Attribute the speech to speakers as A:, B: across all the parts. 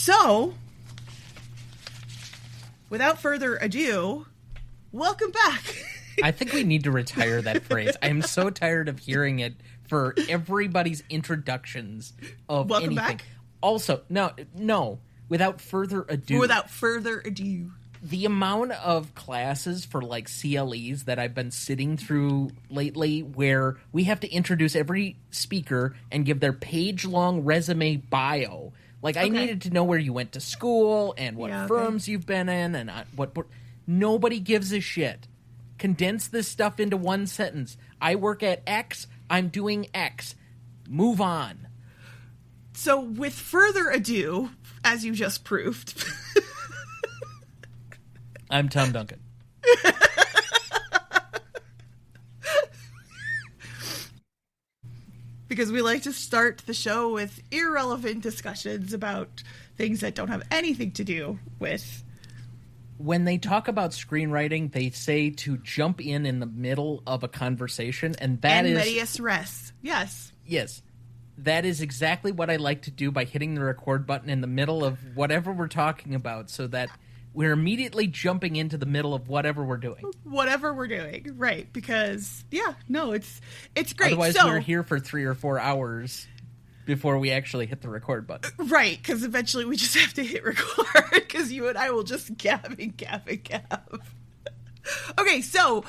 A: So, without further ado, welcome back.
B: I think we need to retire that phrase. I am so tired of hearing it for everybody's introductions of
A: Welcome
B: anything.
A: back?
B: Also, no. Without further ado.
A: Without further ado.
B: The amount of classes for, like, CLEs that I've been sitting through lately where we have to introduce every speaker and give their page-long resume bio. Like, I needed to know where you went to school and what firms you've been in and what... Nobody gives a shit. Condense this stuff into one sentence. I work at X. I'm doing X. Move on.
A: So, with further ado, as you just proved...
B: I'm Tom Duncan.
A: Because we like to start the show with irrelevant discussions about things that don't have anything to do with...
B: When they talk about screenwriting, they say to jump in the middle of a conversation, and that is...
A: medias res. Yes.
B: Yes. That is exactly what I like to do by hitting the record button in the middle of whatever we're talking about, so that we're immediately jumping into the middle of whatever we're doing.
A: Whatever we're doing, right? Because it's great.
B: Otherwise, we're here for 3 or 4 hours before we actually hit the record button.
A: Right, because eventually we just have to hit record, because you and I will just gab and gab and gab. Okay, so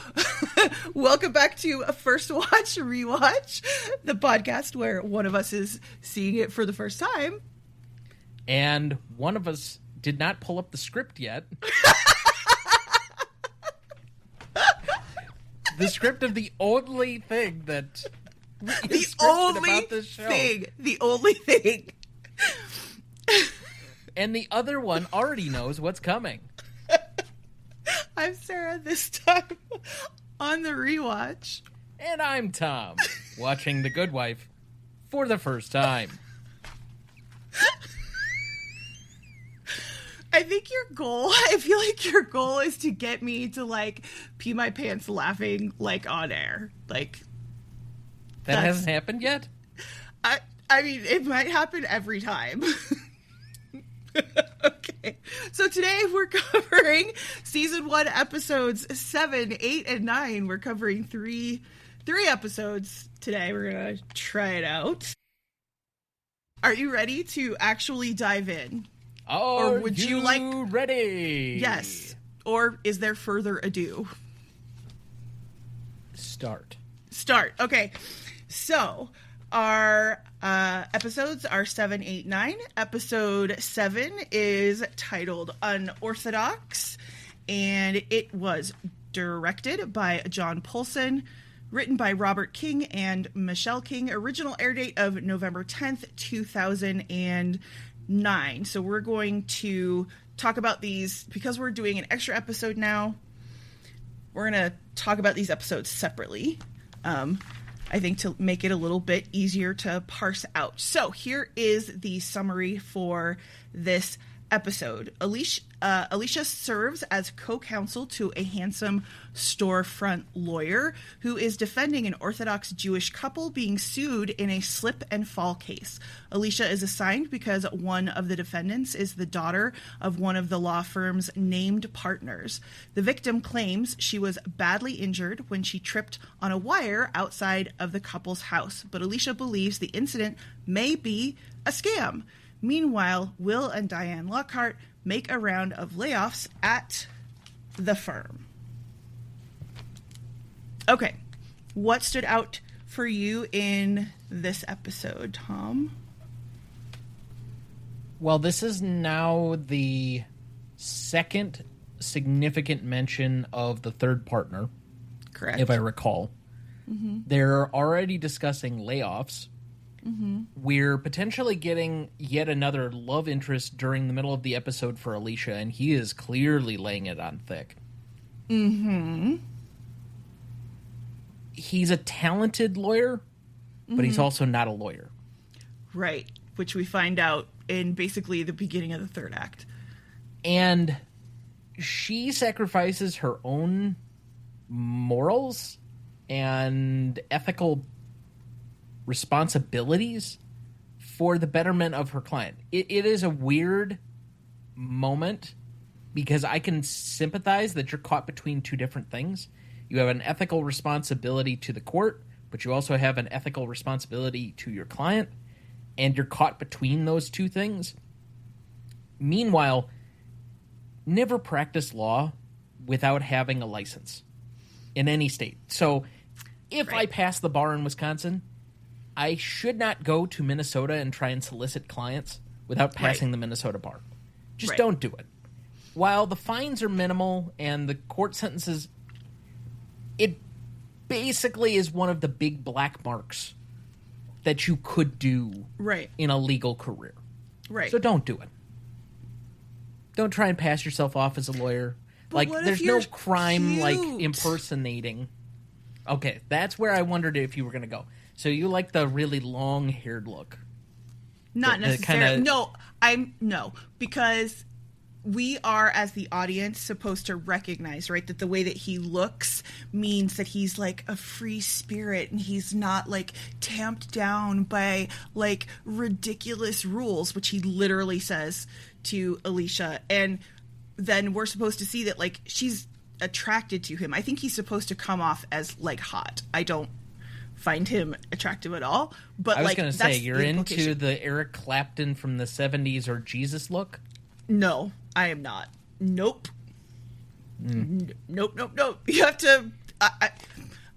A: welcome back to First Watch, Rewatch, the podcast where one of us is seeing it for the first time.
B: And one of us did not pull up the script yet. The script of the only thing that is about this show.
A: The only thing.
B: And the other one already knows what's coming.
A: I'm Sarah, this time on the Rewatch.
B: And I'm Tom, watching The Good Wife for the first time.
A: I feel like your goal is to get me to, like, pee my pants laughing, like, on air. Like,
B: that hasn't happened yet?
A: I mean, it might happen every time. Okay. So today we're covering season 1 episodes 7, 8, and 9. We're covering three episodes today. We're going to try it out. Are you ready to actually dive in?
B: Or would you like ready?
A: Yes. Or is there further ado?
B: Start.
A: Okay. So our episodes are 7, 8, 9. Episode 7 is titled Unorthodox, and it was directed by John Poulson, written by Robert King and Michelle King. Original air date of November 10th, 2009. So we're going to talk about these because we're doing an extra episode now. We're going to talk about these episodes separately. I think to make it a little bit easier to parse out. So here is the summary for this episode. Alicia serves as co-counsel to a handsome storefront lawyer who is defending an Orthodox Jewish couple being sued in a slip and fall case. Alicia is assigned because one of the defendants is the daughter of one of the law firm's named partners. The victim claims she was badly injured when she tripped on a wire outside of the couple's house, but Alicia believes the incident may be a scam. Meanwhile, Will and Diane Lockhart make a round of layoffs at the firm. Okay, what stood out for you in this episode, Tom?
B: Well, this is now the second significant mention of the third partner.
A: Correct.
B: If I recall. Mm-hmm. They're already discussing layoffs. Mm-hmm. We're potentially getting yet another love interest during the middle of the episode for Alicia, and he is clearly laying it on thick.
A: Mm-hmm.
B: He's a talented lawyer, but he's also not a lawyer.
A: Right, which we find out in basically the beginning of the third act.
B: And she sacrifices her own morals and ethical responsibilities for the betterment of her client. It is a weird moment because I can sympathize that you're caught between two different things. You have an ethical responsibility to the court, but you also have an ethical responsibility to your client, and you're caught between those two things. Meanwhile, never practice law without having a license in any state. So if I pass the bar in Wisconsin, I should not go to Minnesota and try and solicit clients without passing the Minnesota bar. Just don't do it. While the fines are minimal and the court sentences, it basically is one of the big black marks that you could do in a legal career. Right. So don't do it. Don't try and pass yourself off as a lawyer. But like, there's no crime like impersonating. Okay, that's where I wondered if you were going to go. So you like the really long-haired look?
A: Not necessarily. No, because we are, as the audience, supposed to recognize, right, that the way that he looks means that he's like a free spirit and he's not like tamped down by like ridiculous rules, which he literally says to Alicia. And then we're supposed to see that like she's attracted to him. I think he's supposed to come off as like hot. I don't find him attractive at all. But I was going to say,
B: you're into the Eric Clapton from the 70s or Jesus look?
A: No, I am not. Nope. Nope. You have to...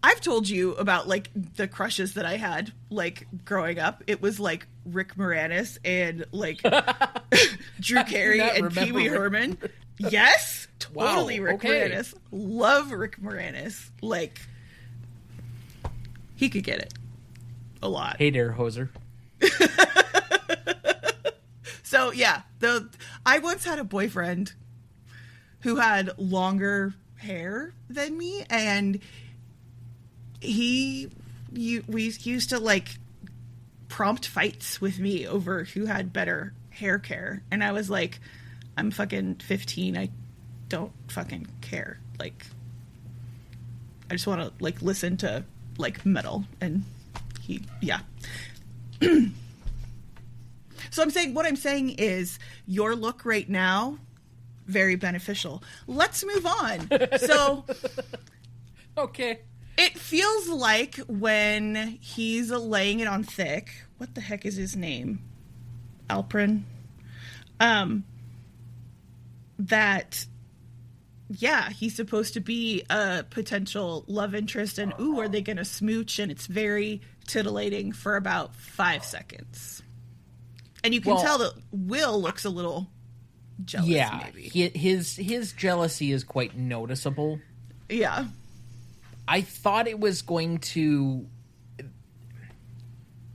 A: I've told you about, like, the crushes that I had, like, growing up. It was, like, Rick Moranis and, like, Drew Carey and Pee Wee Herman. Yes! Totally Rick Moranis. Love Rick Moranis. Like, he could get it. A lot.
B: Hey there, hoser.
A: So, yeah. I once had a boyfriend who had longer hair than me, and we used to, like, prompt fights with me over who had better hair care. And I was like, I'm fucking 15. I don't fucking care. Like, I just want to, like, listen to, like, metal. And yeah. So what I'm saying is your look right now, very beneficial. Let's move on. So,
B: okay.
A: It feels like when he's laying it on thick, what the heck is his name? Alprin. That, yeah, he's supposed to be a potential love interest, and ooh, are they going to smooch? And it's very titillating for about 5 seconds. And you can tell that Will looks a little jealous, maybe.
B: His jealousy is quite noticeable.
A: Yeah.
B: I thought it was going to...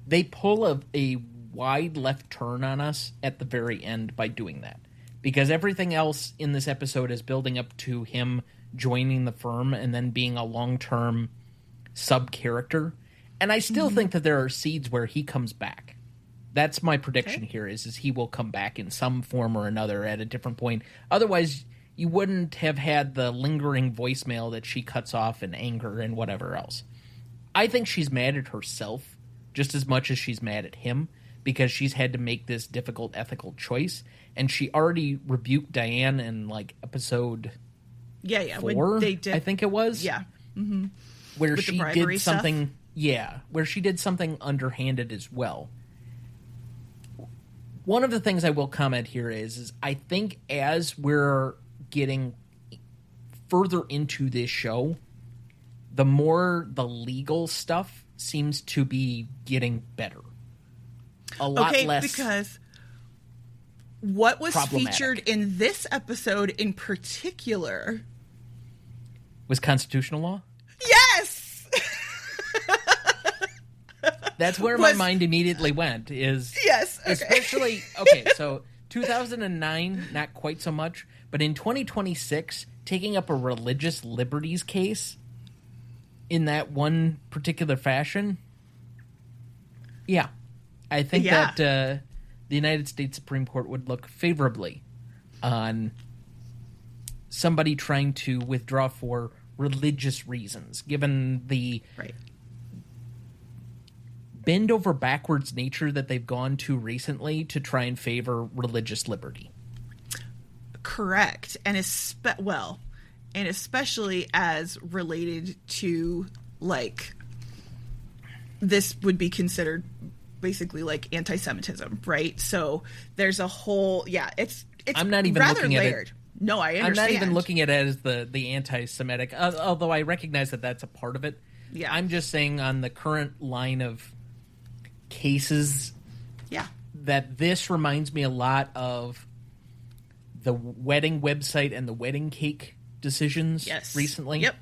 B: They pull a wide left turn on us at the very end by doing that. Because everything else in this episode is building up to him joining the firm and then being a long-term sub-character. And I still think that there are seeds where he comes back. That's my prediction here, is he will come back in some form or another at a different point. Otherwise, you wouldn't have had the lingering voicemail that she cuts off in anger and whatever else. I think she's mad at herself just as much as she's mad at him because she's had to make this difficult ethical choice. And she already rebuked Diane in, like, episode 4, when they did, I think it was.
A: Yeah. Mm-hmm.
B: Where she did something... Stuff? Yeah, where she did something underhanded as well. One of the things I will comment here is I think as we're getting further into this show, the more the legal stuff seems to be getting better. A lot less. Because
A: what was featured in this episode in particular
B: was constitutional law?
A: Yes!
B: That's where my mind immediately went, is...
A: Yes, okay.
B: Especially... So 2009, not quite so much, but in 2026, taking up a religious liberties case in that one particular fashion, yeah. I think that the United States Supreme Court would look favorably on somebody trying to withdraw for religious reasons, given the... bend over backwards nature that they've gone to recently to try and favor religious liberty.
A: Correct. And especially as related to, like, this would be considered basically like anti-Semitism, right? So there's a whole, it's
B: I'm not even
A: rather
B: looking
A: layered.
B: At it.
A: No, I understand.
B: I'm not even looking at it as the anti-Semitic, although I recognize that that's a part of it.
A: Yeah.
B: I'm just saying on the current line of cases, that this reminds me a lot of the wedding website and the wedding cake decisions recently.
A: Yep.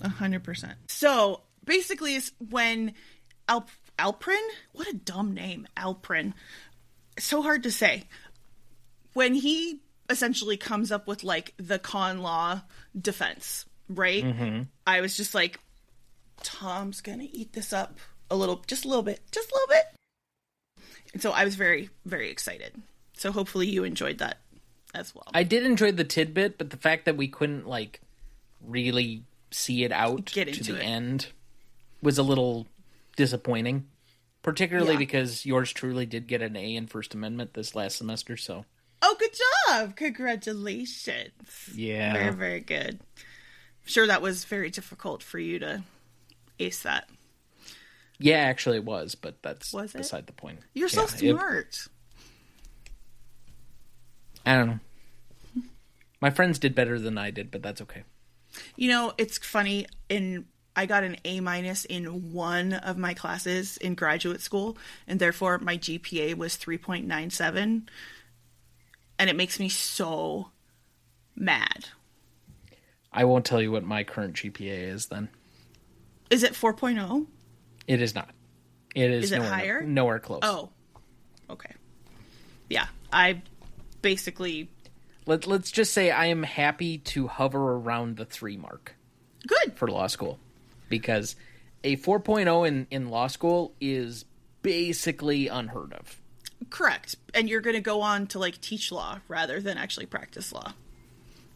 A: 100%. So basically, it's when Alprin, what a dumb name, Alprin. So hard to say. When he essentially comes up with, like, the con law defense, right? Mm-hmm. I was just like, Tom's gonna eat this up just a little bit. And so I was very, very excited. So hopefully you enjoyed that as well.
B: I did enjoy the tidbit, but the fact that we couldn't, like, really see it out to the end was a little disappointing. Particularly because yours truly did get an A in First Amendment this last semester, so...
A: Oh, good job! Congratulations.
B: Yeah.
A: Very, very good. I'm sure that was very difficult for you to ace that.
B: Yeah, actually it was, but that's beside the point.
A: You're so smart.
B: I don't know. My friends did better than I did, but that's okay.
A: You know, it's funny. I got an A- in one of my classes in graduate school, and therefore my GPA was 3.97. And it makes me so mad.
B: I won't tell you what my current GPA is then.
A: Is it 4.0?
B: It is not. It is
A: it higher?
B: Nowhere close.
A: Oh. Okay. Yeah. I basically...
B: Let's just say I am happy to hover around the 3 mark.
A: Good.
B: For law school. Because a 4.0 in law school is basically unheard of.
A: Correct. And you're going to go on to, like, teach law rather than actually practice law.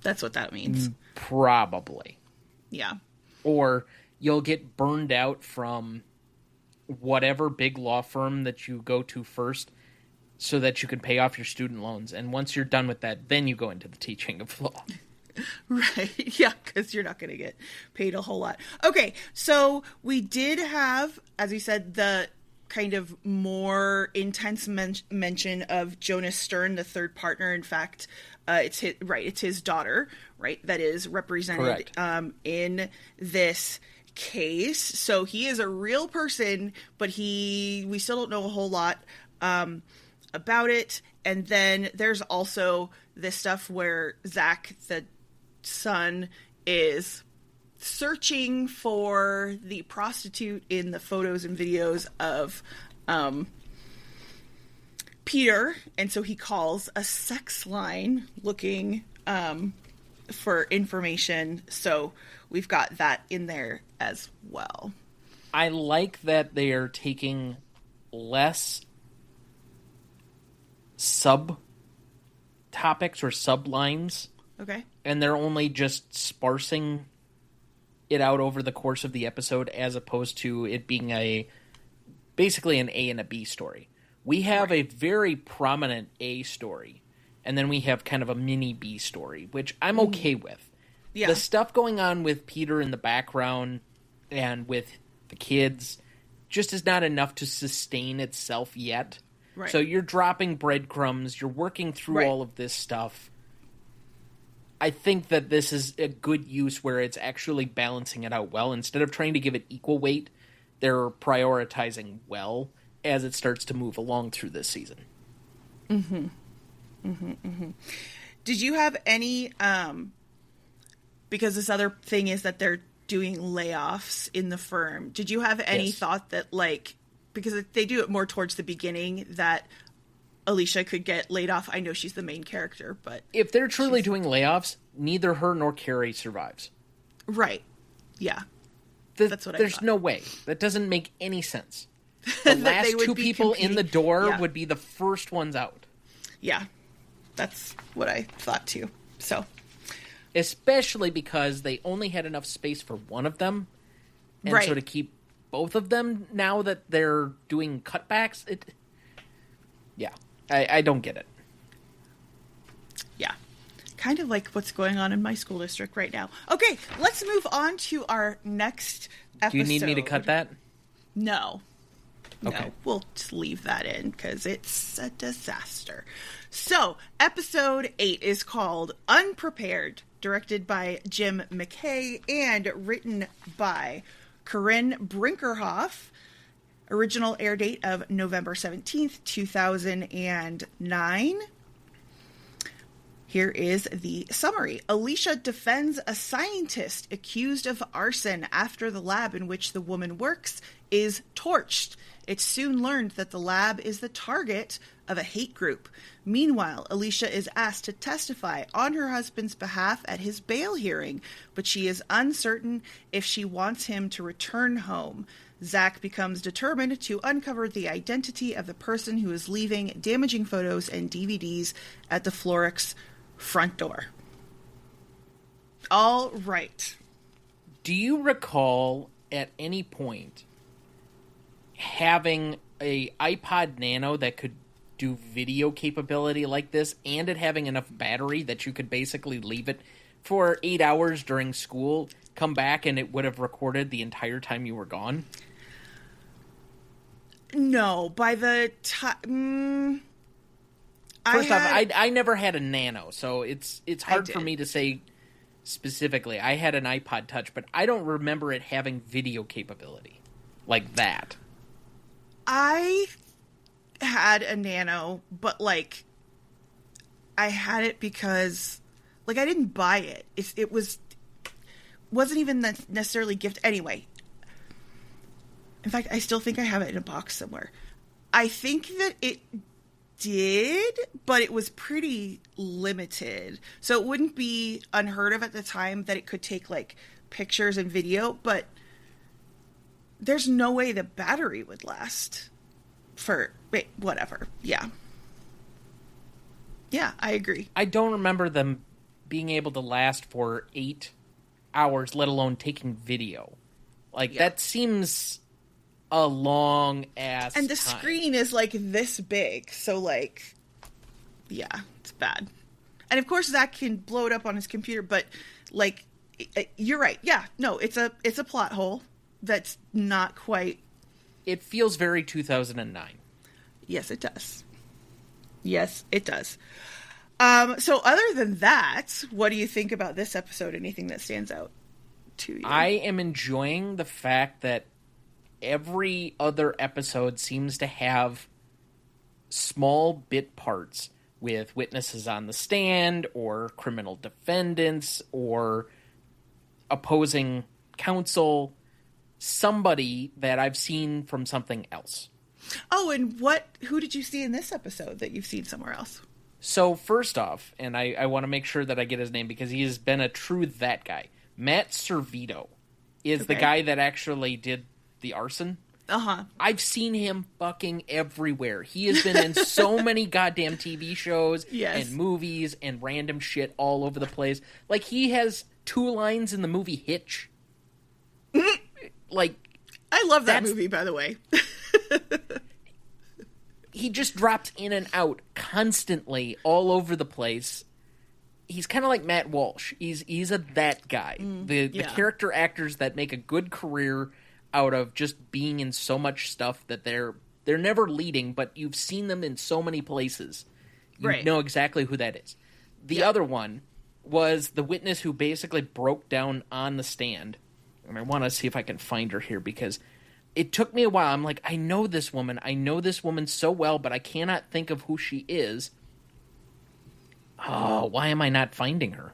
A: That's what that means.
B: Probably.
A: Yeah.
B: Or you'll get burned out from whatever big law firm that you go to first so that you can pay off your student loans. And once you're done with that, then you go into the teaching of law.
A: Right. Yeah, because you're not going to get paid a whole lot. Okay, so we did have, as we said, the kind of more intense mention of Jonas Stern, the third partner. In fact, it's his daughter, right, that is represented in this case. So he is a real person, but we still don't know a whole lot about it. And then there's also this stuff where Zach, the son, is searching for the prostitute in the photos and videos of Peter, and so he calls a sex line looking for information. So we've got that in there as well.
B: I like that they are taking less sub topics or sublines.
A: Okay.
B: And they're only just sparsing it out over the course of the episode, as opposed to it being basically an A and a B story. We have a very prominent A story, and then we have kind of a mini B story, which I'm okay with. Yeah. The stuff going on with Peter in the background and with the kids just is not enough to sustain itself yet. Right. So you're dropping breadcrumbs, you're working through all of this stuff. I think that this is a good use where it's actually balancing it out well. Instead of trying to give it equal weight, they're prioritizing well as it starts to move along through this season.
A: Mm-hmm. Mm-hmm, mm-hmm. Did you have any, because this other thing is that they're doing layoffs in the firm, did you have any thought that, like, because they do it more towards the beginning, that Alicia could get laid off? I know she's the main character, but...
B: If they're truly doing layoffs, neither her nor Carrie survives.
A: Right. Yeah. That's what I thought.
B: There's no way. That doesn't make any sense. The last 2 people in the door would be the first ones out.
A: Yeah. That's what I thought, too. So...
B: Especially because they only had enough space for one of them. And so to keep both of them now that they're doing cutbacks. I don't get it.
A: Yeah. Kind of like what's going on in my school district right now. Okay, let's move on to our next episode.
B: Do you need me to cut that?
A: No.
B: Okay.
A: No, we'll just leave that in because it's a disaster. So, episode 8 is called Unprepared, directed by Jim McKay and written by Corinne Brinkerhoff. Original air date of November 17th, 2009. Here is the summary. Alicia defends a scientist accused of arson after the lab in which the woman works is torched. It's soon learned that the lab is the target of a hate group. Meanwhile, Alicia is asked to testify on her husband's behalf at his bail hearing, but she is uncertain if she wants him to return home. Zach becomes determined to uncover the identity of the person who is leaving damaging photos and DVDs at the Florix front door. All right.
B: Do you recall at any point having a iPod Nano that could do video capability like this, and it having enough battery that you could basically leave it for 8 hours during school, come back, and it would have recorded the entire time you were gone?
A: No, by the time...
B: First off, I never had a Nano, so it's hard for me to say specifically. I had an iPod Touch, but I don't remember it having video capability like that.
A: I had a Nano, but, like, I had it because, like, I didn't buy it. It wasn't even necessarily gift. Anyway, in fact, I still think I have it in a box somewhere. I think that it did, but it was pretty limited. So it wouldn't be unheard of at the time that it could take, like, pictures and video, but there's no way the battery would last for... Wait, whatever. Yeah. Yeah, I agree.
B: I don't remember them being able to last for 8 hours, let alone taking video. Like, that seems a long-ass
A: And the
B: time.
A: screen is, like, this big, so, like, yeah, it's bad. And, of course, Zach can blow it up on his computer, but, like, you're right. Yeah, no, it's a plot hole that's not quite...
B: It feels very 2009.
A: Yes, it does. Yes, it does. So other than that, what do you think about this episode? Anything that stands out to you?
B: I am enjoying the fact that every other episode seems to have small bit parts with witnesses on the stand or criminal defendants or opposing counsel, somebody that I've seen from something else.
A: Oh, and who did you see in this episode that you've seen somewhere else?
B: So first off, and I want to make sure that I get his name because he has been a true that guy. Matt Servito is the guy that actually did the arson.
A: Uh-huh.
B: I've seen him fucking everywhere. He has been in so many goddamn TV shows and movies and random shit all over the place. Like, he has 2 lines in the movie Hitch. Like,
A: I love that movie, by the way.
B: He just drops in and out constantly all over the place. He's kind of like Matt Walsh. He's that guy. The character actors that make a good career out of just being in so much stuff that they're never leading, but you've seen them in so many places. You know exactly who that is. The other one was the witness who basically broke down on the stand. And I want to see if I can find her here because it took me a while. I'm like, I know this woman. I know this woman so well, but I cannot think of who she is. Oh, why am I not finding her?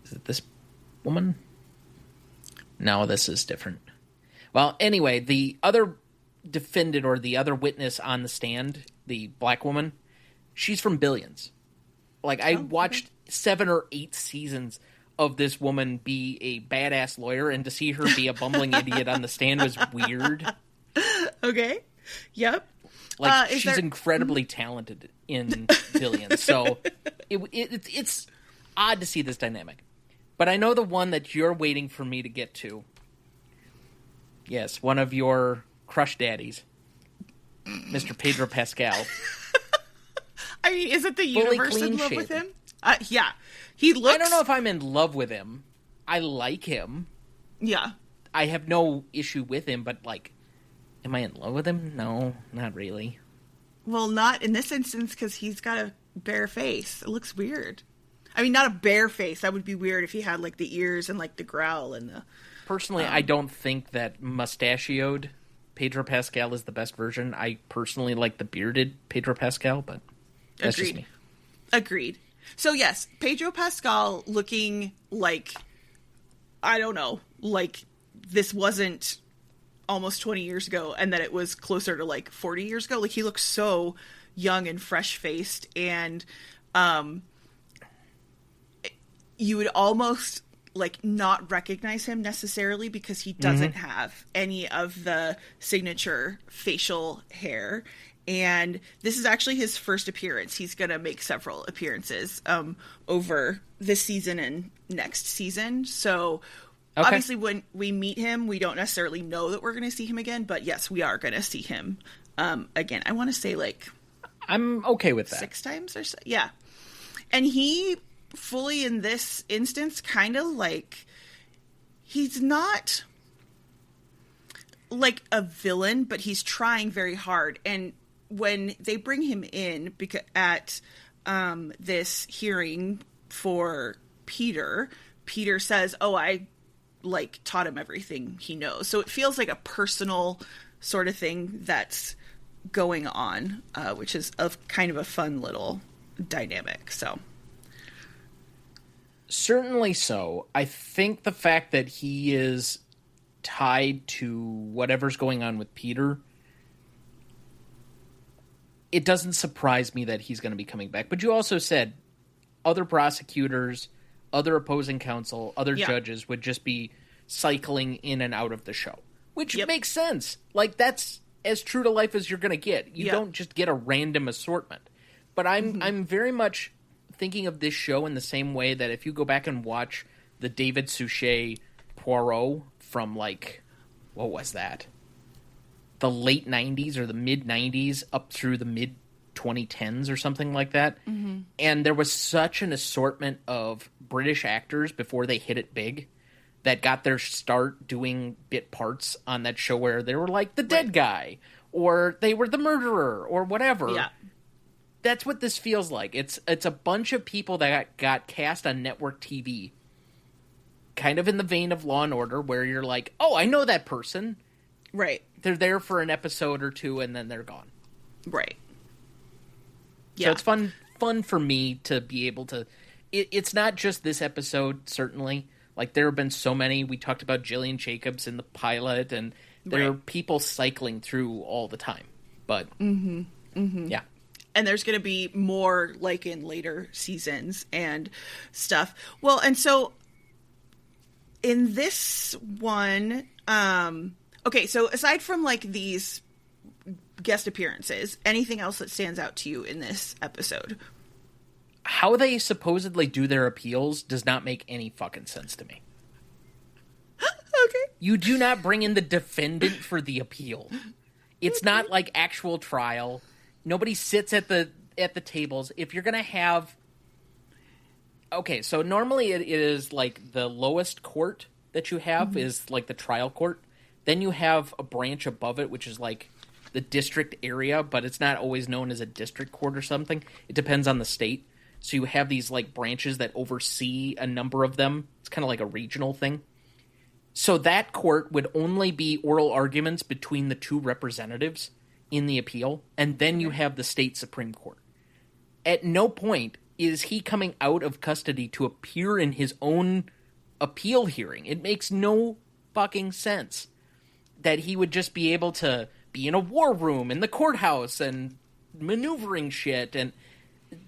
B: Is it this woman? No, this is different. Well, anyway, the other defendant or the other witness on the stand, the black woman, she's from Billions. Like, I watched 7 or 8 seasons of this woman be a badass lawyer, and to see her be a bumbling idiot on the stand was weird.
A: Okay. Yep.
B: Like, she's incredibly talented in Billions, so it's odd to see this dynamic. But I know the one that you're waiting for me to get to. Yes, one of your crush daddies, Mr. Pedro Pascal.
A: I mean, isn't the
B: Fully
A: universe in love
B: clean
A: with
B: shaven.
A: him? Yeah. He looks...
B: I don't know if I'm in love with him. I like him.
A: Yeah.
B: I have no issue with him, but, like, am I in love with him? No, not really.
A: Well, not in this instance, because he's got a bare face. It looks weird. I mean, not a bare face. That would be weird if he had, like, the ears and, like, the growl and the...
B: Personally, I don't think that mustachioed Pedro Pascal is the best version. I personally like the bearded Pedro Pascal, but that's just me.
A: Agreed. So, yes, Pedro Pascal looking like, I don't know, like this wasn't almost 20 years ago and that it was closer to, like, 40 years ago. Like, he looks so young and fresh-faced, and you would almost, like, not recognize him necessarily because he doesn't have any of the signature facial hair. And this is actually his first appearance. He's going to make several appearances over this season and next season. So obviously when we meet him, we don't necessarily know that we're going to see him again. But yes, we are going to see him again. I want to say, like...
B: I'm okay with that.
A: 6 times or so. Yeah. And he... fully in this instance kind of like he's not like a villain, but he's trying very hard. And when they bring him in because at this hearing for Peter says, oh, I like taught him everything he knows. So it feels like a personal sort of thing that's going on, which is kind of a fun little dynamic. So
B: certainly so. I think the fact that he is tied to whatever's going on with Peter, it doesn't surprise me that he's going to be coming back. But you also said other prosecutors, other opposing counsel, other judges would just be cycling in and out of the show, which makes sense. Like, that's as true to life as you're going to get. You don't just get a random assortment. But I'm very much thinking of this show in the same way that if you go back and watch the David Suchet Poirot from, like, what was that? The late 90s or the mid 90s up through the mid 2010s or something like that. Mm-hmm. And there was such an assortment of British actors before they hit it big that got their start doing bit parts on that show where they were like the dead guy or they were the murderer or whatever.
A: Yeah.
B: That's what this feels like. It's a bunch of people that got cast on network TV, kind of in the vein of Law and Order, where you're like, oh, I know that person.
A: Right.
B: They're there for an episode or two, and then they're gone.
A: Right.
B: Yeah. So it's fun for me to be able to... It's not just this episode, certainly. Like, there have been so many. We talked about Jillian Jacobs in the pilot, and there are people cycling through all the time. But, yeah.
A: And there's going to be more, like, in later seasons and stuff. Well, and so in this one, okay, so aside from, like, these guest appearances, anything else that stands out to you in this episode?
B: How they supposedly do their appeals does not make any fucking sense to me.
A: Okay.
B: You do not bring in the defendant for the appeal. It's not like actual trial. Nobody sits at the tables. If you're going to have... Okay, so normally it is like the lowest court that you have is like the trial court. Then you have a branch above it, which is like the district area, but it's not always known as a district court or something. It depends on the state. So you have these like branches that oversee a number of them. It's kind of like a regional thing. So that court would only be oral arguments between the two representatives in the appeal, and then you have the state Supreme Court. At no point is he coming out of custody to appear in his own appeal hearing. It makes no fucking sense that he would just be able to be in a war room in the courthouse and maneuvering shit. And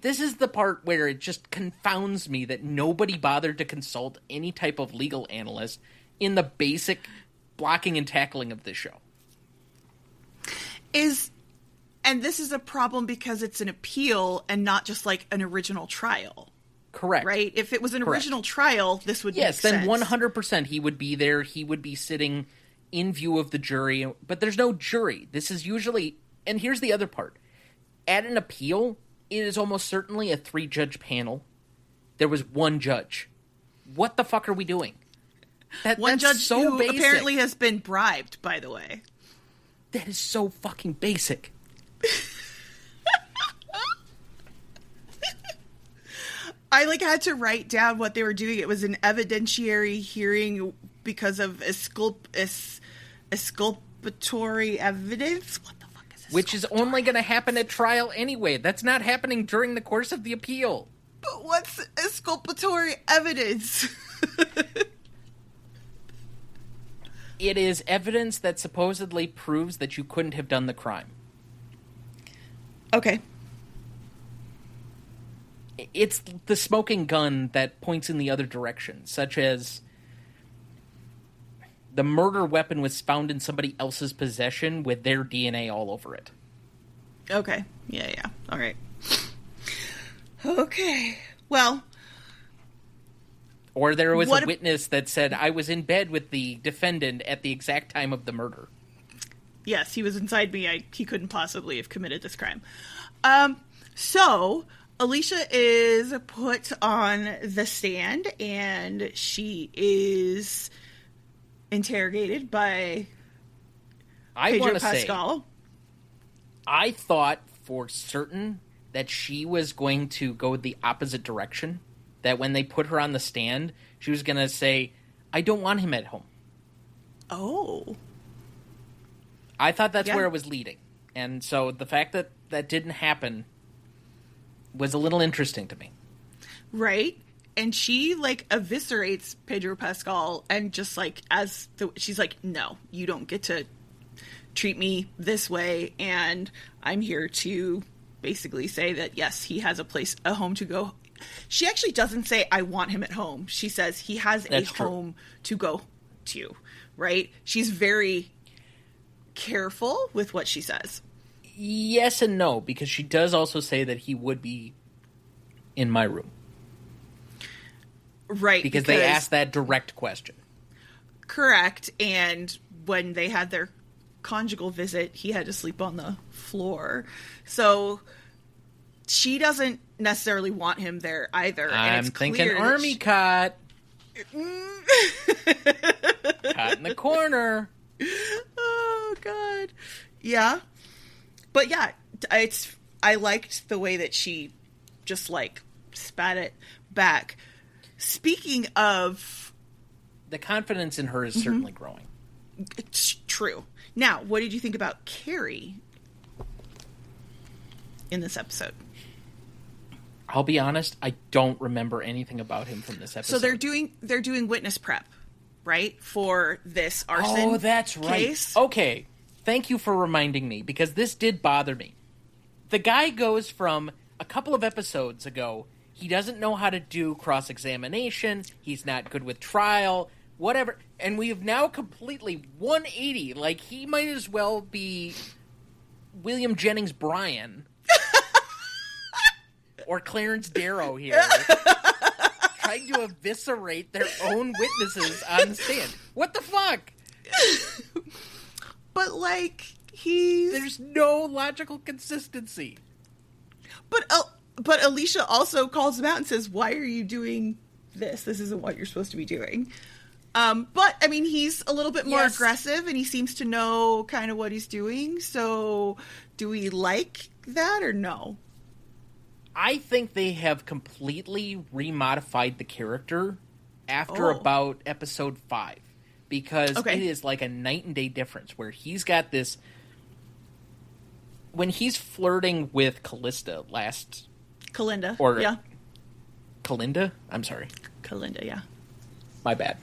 B: this is the part where it just confounds me that nobody bothered to consult any type of legal analyst in the basic blocking and tackling of this show.
A: And this is a problem because it's an appeal and not just like an original trial.
B: Correct.
A: Right? If it was an
B: Correct.
A: original trial, this would
B: yes,
A: make
B: then
A: sense.
B: 100% he would be there. He would be sitting in view of the jury. But there's no jury. This is usually... And here's the other part. At an appeal, it is almost certainly a 3-judge panel. There was one judge. What the fuck are we doing?
A: One judge
B: so
A: who
B: basic.
A: apparently has been bribed, by the way.
B: That is so fucking basic.
A: I had to write down what they were doing. It was an evidentiary hearing because of exculpatory evidence. What the fuck is this?
B: Which is only going to happen at trial anyway. That's not happening during the course of the appeal.
A: But what's exculpatory evidence?
B: It is evidence that supposedly proves that you couldn't have done the crime.
A: Okay.
B: It's the smoking gun that points in the other direction, such as the murder weapon was found in somebody else's possession with their DNA all over it.
A: Okay. Yeah. All right. Okay. Well...
B: Or there was a witness that said, I was in bed with the defendant at the exact time of the murder.
A: Yes, he was inside me. He couldn't possibly have committed this crime. So, Alicia is put on the stand, and she is interrogated by Pedro Pascal.
B: I thought for certain that she was going to go the opposite direction. That when they put her on the stand, she was going to say, I don't want him at home.
A: Oh.
B: I thought that's where it was leading. And so the fact that that didn't happen was a little interesting to me.
A: Right. And she, eviscerates Pedro Pascal and just, she's like, no, you don't get to treat me this way. And I'm here to basically say that, yes, he has a home to go. She actually doesn't say, I want him at home. She says he has
B: That's true.
A: home to go to, right? She's very careful with what she says.
B: Yes and no, because she does also say that he would be in my room.
A: Right.
B: Because they asked that direct question.
A: Correct. And when they had their conjugal visit, he had to sleep on the floor. So... she doesn't necessarily want him there either.
B: I'm thinking army cot. Caught in the corner.
A: Oh, God. Yeah. But yeah, I liked the way that she just, spat it back. Speaking of...
B: the confidence in her is certainly growing.
A: It's true. Now, what did you think about Carrie in this episode?
B: I'll be honest, I don't remember anything about him from this episode.
A: So they're doing witness prep, right? For this arson.
B: Oh, that's right.
A: Case.
B: Okay. Thank you for reminding me, because this did bother me. The guy goes from a couple of episodes ago, he doesn't know how to do cross-examination, he's not good with trial, whatever, and we have now completely 180, he might as well be William Jennings Bryan. Or Clarence Darrow here, trying to eviscerate their own witnesses on the stand. What the fuck?
A: But,
B: there's no logical consistency.
A: But Alicia also calls him out and says, why are you doing this? This isn't what you're supposed to be doing. But, I mean, he's a little bit more aggressive, and he seems to know kind of what he's doing. So, do we like that or no?
B: I think they have completely remodified the character after about episode 5. Because it is like a night and day difference, where he's got this... when he's flirting with Callista
A: Kalinda,
B: or
A: yeah.
B: Kalinda? I'm sorry.
A: Kalinda, yeah.
B: My bad.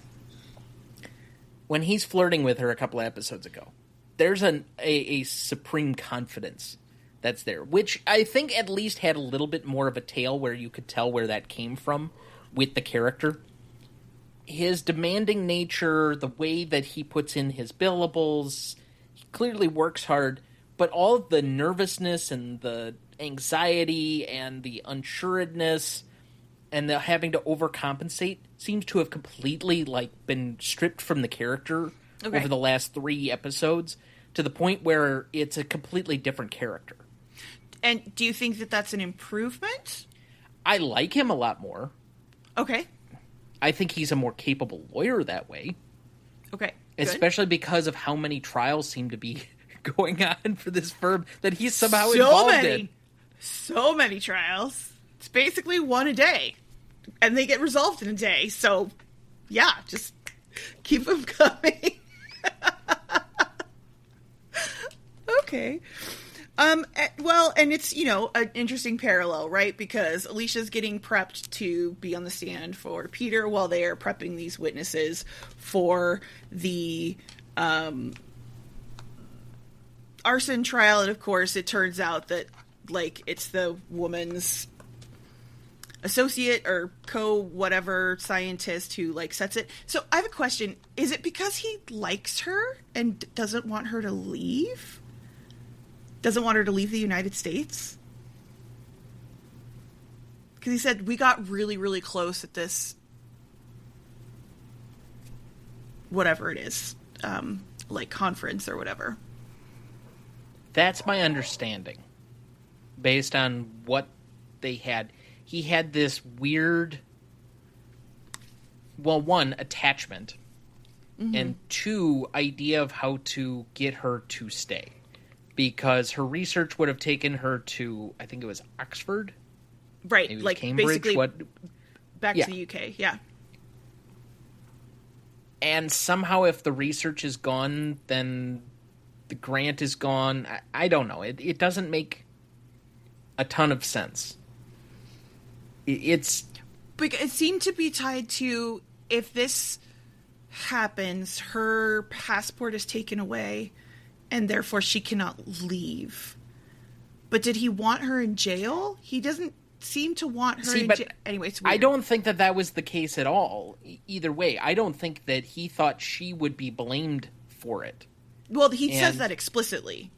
B: When he's flirting with her a couple of episodes ago, there's a supreme confidence that's there, which I think at least had a little bit more of a tail where you could tell where that came from with the character. His demanding nature, the way that he puts in his billables, he clearly works hard, but all of the nervousness and the anxiety and the unsuredness, and the having to overcompensate seems to have completely like been stripped from the character over the last 3 episodes to the point where it's a completely different character.
A: And do you think that that's an improvement?
B: I like him a lot more.
A: Okay.
B: I think he's a more capable lawyer that way.
A: Okay.
B: Especially because of how many trials seem to be going on for this firm that he's somehow involved in.
A: So many trials. It's basically one a day. And they get resolved in a day. So, yeah, just keep them coming. Okay. Well, and it's, an interesting parallel, right? Because Alicia's getting prepped to be on the stand for Peter while they are prepping these witnesses for the arson trial. And of course, it turns out that, it's the woman's associate or co-whatever scientist who, sets it. So I have a question. Is it because he likes her and doesn't want her to leave? Doesn't want her to leave the United States? Because he said, we got really, really close at this, whatever it is, conference or whatever.
B: That's my understanding. Based on what they had. He had this weird, well, 1, attachment, and 2, idea of how to get her to stay. Because her research would have taken her to, I think it was Oxford?
A: Right,
B: maybe Cambridge,
A: basically back to the UK, yeah.
B: And somehow if the research is gone, then the grant is gone. I don't know. It doesn't make a ton of sense. It
A: seemed to be tied to, if this happens, her passport is taken away, and therefore she cannot leave. But did he want her in jail? He doesn't seem to want her in jail. Anyway, it's weird.
B: I don't think that was the case at all. Either way, I don't think that he thought she would be blamed for it.
A: Well, he says that explicitly.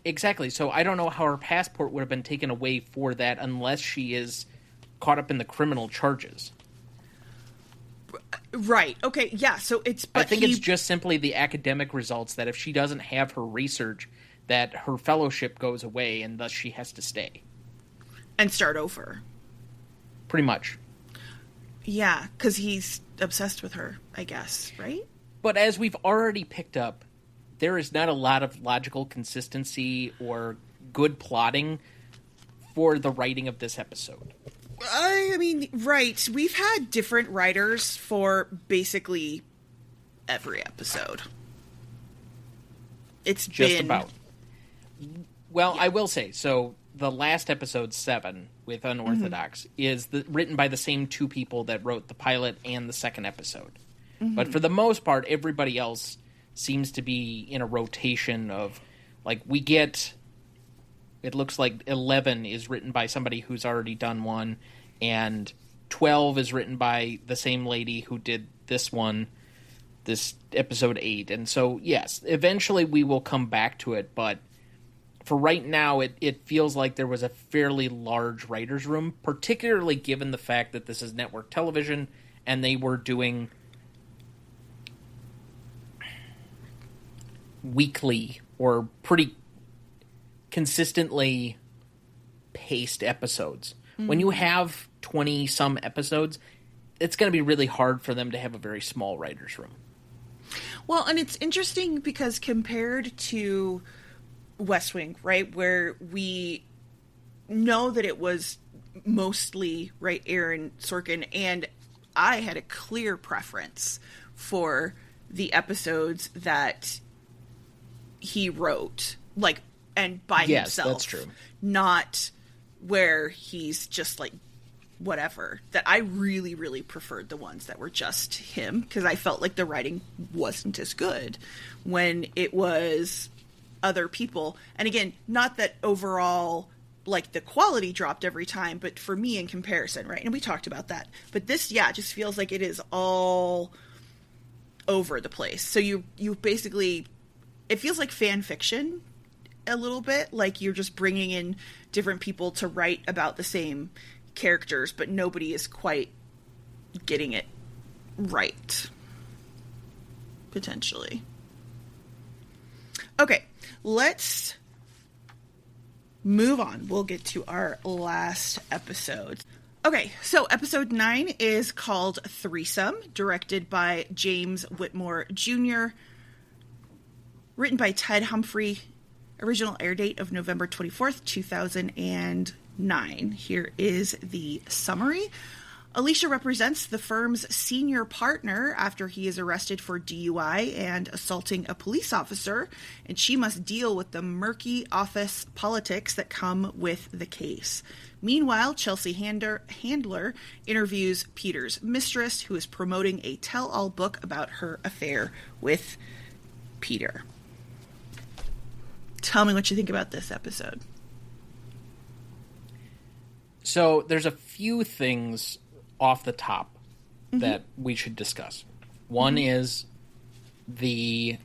B: Exactly. So I don't know how her passport would have been taken away for that unless she is caught up in the criminal charges.
A: Right. Okay. Yeah. So it's.
B: I think it's just simply the academic results that if she doesn't have her research, that her fellowship goes away and thus she has to stay.
A: And start over.
B: Pretty much.
A: Yeah, because he's obsessed with her, I guess, right?
B: But as we've already picked up, there is not a lot of logical consistency or good plotting for the writing of this episode.
A: I mean, right. We've had different writers for basically every episode. It's
B: just
A: been...
B: about. Well, yeah. I will say, so the last episode, 7, with Unorthodox, is written by the same 2 people that wrote the pilot and the second episode. But for the most part, everybody else seems to be in a rotation of, we get... It looks like 11 is written by somebody who's already done one, and 12 is written by the same lady who did this one, this episode 8. And so, yes, eventually we will come back to it, but for right now, it feels like there was a fairly large writer's room, particularly given the fact that this is network television, and they were doing weekly or pretty consistently paced episodes. When you have 20-some episodes, it's going to be really hard for them to have a very small writer's room.
A: Well, and it's interesting because compared to West Wing, right, where we know that it was mostly, right, Aaron Sorkin, and I had a clear preference for the episodes that he wrote, and by himself.
B: That's true.
A: Not where he's just whatever. That I really, really preferred the ones that were just him, because I felt like the writing wasn't as good when it was other people. And again, not that overall the quality dropped every time, but for me in comparison, right? And we talked about that. But this, just feels like it is all over the place. So you basically, it feels like fan fiction a little bit, like you're just bringing in different people to write about the same characters, but nobody is quite getting it right. Potentially. Okay, let's move on. We'll get to our last episode. Okay, so episode 9 is called Threesome, directed by James Whitmore Jr., written by Ted Humphrey, original air date of November 24th, 2009. Here is the summary. Alicia represents the firm's senior partner after he is arrested for DUI and assaulting a police officer, and she must deal with the murky office politics that come with the case. Meanwhile, Chelsea Handler interviews Peter's mistress, who is promoting a tell-all book about her affair with Peter. Tell me what you think about this episode.
B: So there's a few things off the top that we should discuss. One is the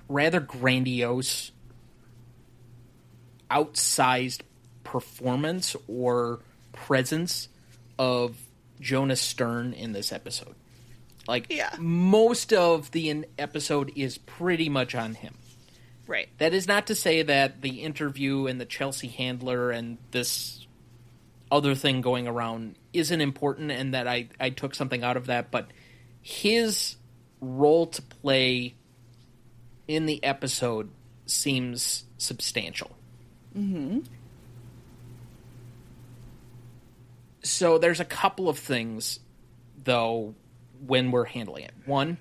B: rather grandiose, outsized performance or presence of Jonas Stern in this episode. Like, most of the episode is pretty much on him.
A: Right.
B: That is not to say that the interview and the Chelsea Handler and this other thing going around isn't important and that I took something out of that, but his role to play in the episode seems substantial. Mm-hmm. So there's a couple of things, though, when we're handling it. One,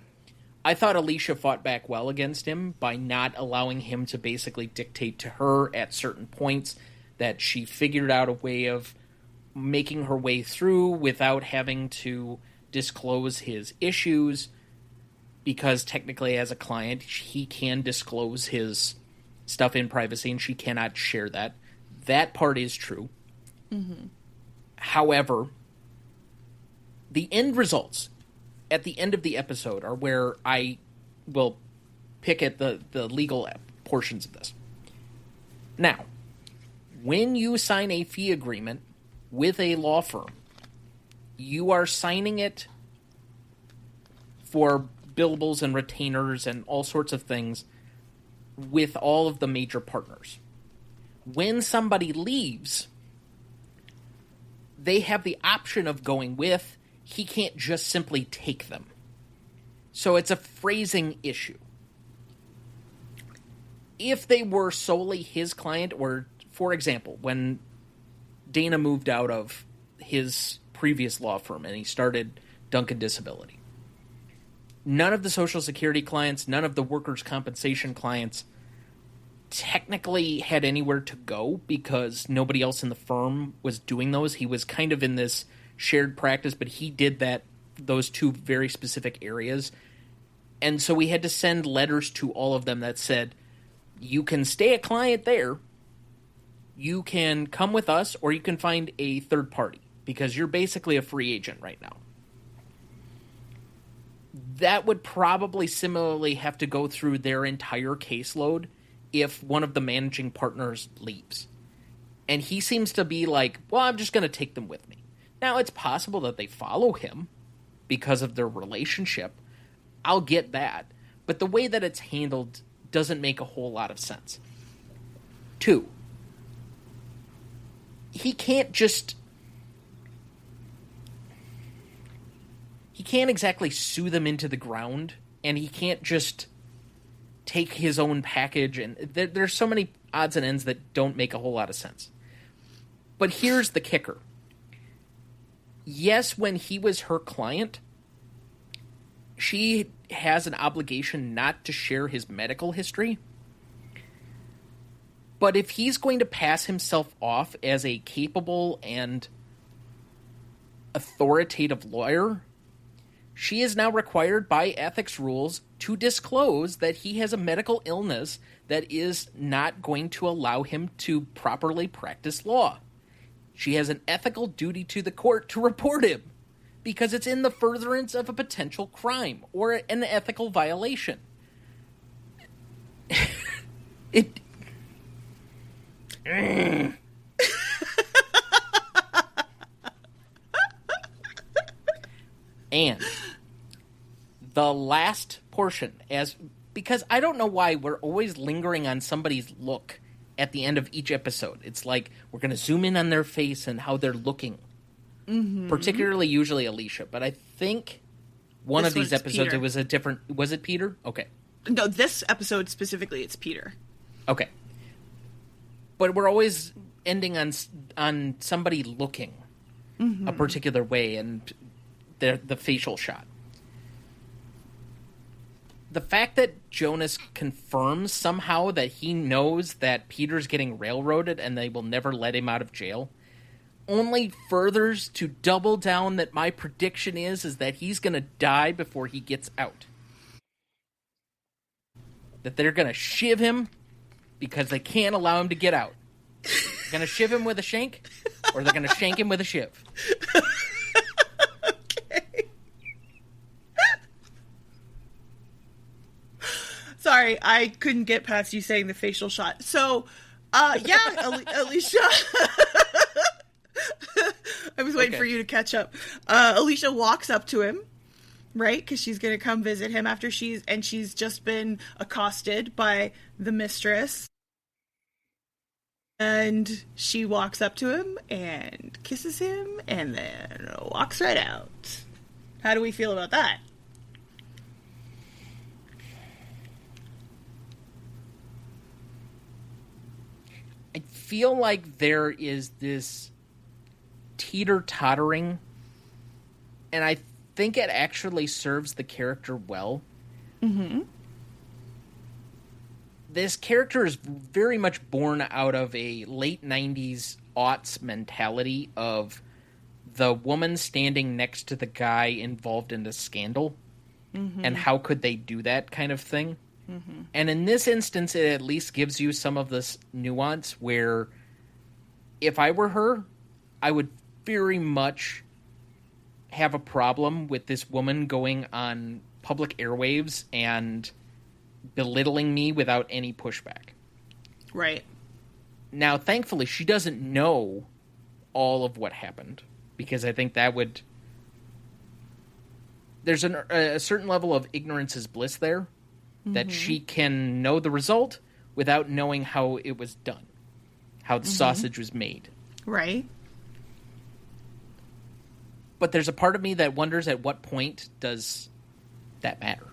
B: I thought Alicia fought back well against him by not allowing him to basically dictate to her at certain points, that she figured out a way of making her way through without having to disclose his issues, because technically as a client he can disclose his stuff in privacy and she cannot share that. That part is true. Mm-hmm. However, the end results at the end of the episode are where I will pick at the legal portions of this. Now, when you sign a fee agreement with a law firm, you are signing it for billables and retainers and all sorts of things with all of the major partners. When somebody leaves, they have the option of going with. He can't just simply take them. So it's a phrasing issue. If they were solely his client, or, for example, when Dana moved out of his previous law firm and he started Duncan Disability, none of the Social Security clients, none of the workers' compensation clients technically had anywhere to go because nobody else in the firm was doing those. He was kind of in this shared practice, but he did those two very specific areas. And so we had to send letters to all of them that said, you can stay a client there, you can come with us, or you can find a third party, because you're basically a free agent right now. That would probably similarly have to go through their entire caseload if one of the managing partners leaves. And he seems to be like, well, I'm just going to take them with me. Now, it's possible that they follow him because of their relationship. I'll get that. But the way that it's handled doesn't make a whole lot of sense. 2, he can't exactly sue them into the ground, and he can't just take his own package, and there's so many odds and ends that don't make a whole lot of sense. But here's the kicker. Yes, when he was her client, she has an obligation not to share his medical history. But if he's going to pass himself off as a capable and authoritative lawyer, she is now required by ethics rules to disclose that he has a medical illness that is not going to allow him to properly practice law. She has an ethical duty to the court to report him, because it's in the furtherance of a potential crime or an ethical violation. the last portion, because I don't know why we're always lingering on somebody's look at the end of each episode. It's like we're going to zoom in on their face and how they're looking. Mm-hmm. Particularly, usually Alicia. But I think one of these episodes, Peter. It was a different... Was it Peter? Okay.
A: No, this episode specifically, it's Peter.
B: Okay. But we're always ending on somebody looking a particular way, and the facial shot. The fact that Jonas confirms somehow that he knows that Peter's getting railroaded and they will never let him out of jail only furthers to double down that my prediction is that he's going to die before he gets out. That they're going to shiv him because they can't allow him to get out. They're going to shiv him with a shank, or they're going to shank him with a shiv.
A: Okay. Sorry, I couldn't get past you saying the facial shot. So, Alicia... I was waiting for you to catch up. Alicia walks up to him, right? Because she's going to come visit him after she's just been accosted by the mistress. And she walks up to him and kisses him and then walks right out. How do we feel about that?
B: I feel like there is this teeter-tottering, and I think it actually serves the character well. Mm-hmm. This character is very much born out of a late 90s aughts mentality of the woman standing next to the guy involved in the scandal, and how could they do that kind of thing. Mm-hmm. And in this instance, it at least gives you some of this nuance where if I were her, I would very much have a problem with this woman going on public airwaves and belittling me without any pushback.
A: Right.
B: Now, thankfully, she doesn't know all of what happened, because I think that would... There's a certain level of ignorance is bliss there, that she can know the result without knowing how it was done, how the sausage was made.
A: Right.
B: But there's a part of me that wonders at what point does that matter?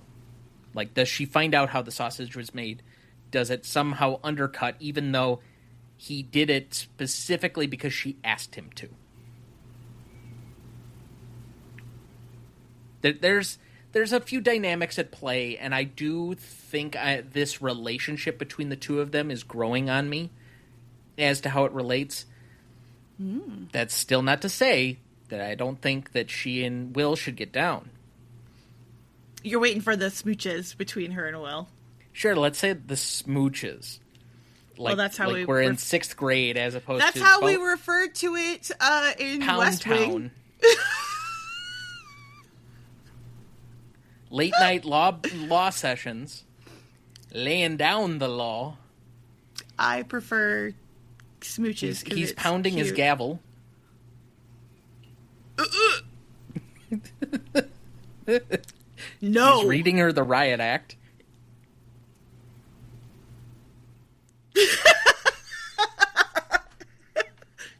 B: Like, does she find out how the sausage was made? Does it somehow undercut, even though he did it specifically because she asked him to? There's a few dynamics at play, and I do think this relationship between the two of them is growing on me as to how it relates. That's still not to say that I don't think that she and Will should get down.
A: You're waiting for the smooches between her and Will.
B: Sure, let's say the smooches.
A: Well, that's how
B: we're in 6th grade as opposed to...
A: That's how we referred to it in
B: Pound
A: West
B: Town.
A: Wing.
B: Late night law sessions. Laying down the law.
A: I prefer smooches.
B: He's pounding his gavel.
A: No.
B: He's reading her the riot act.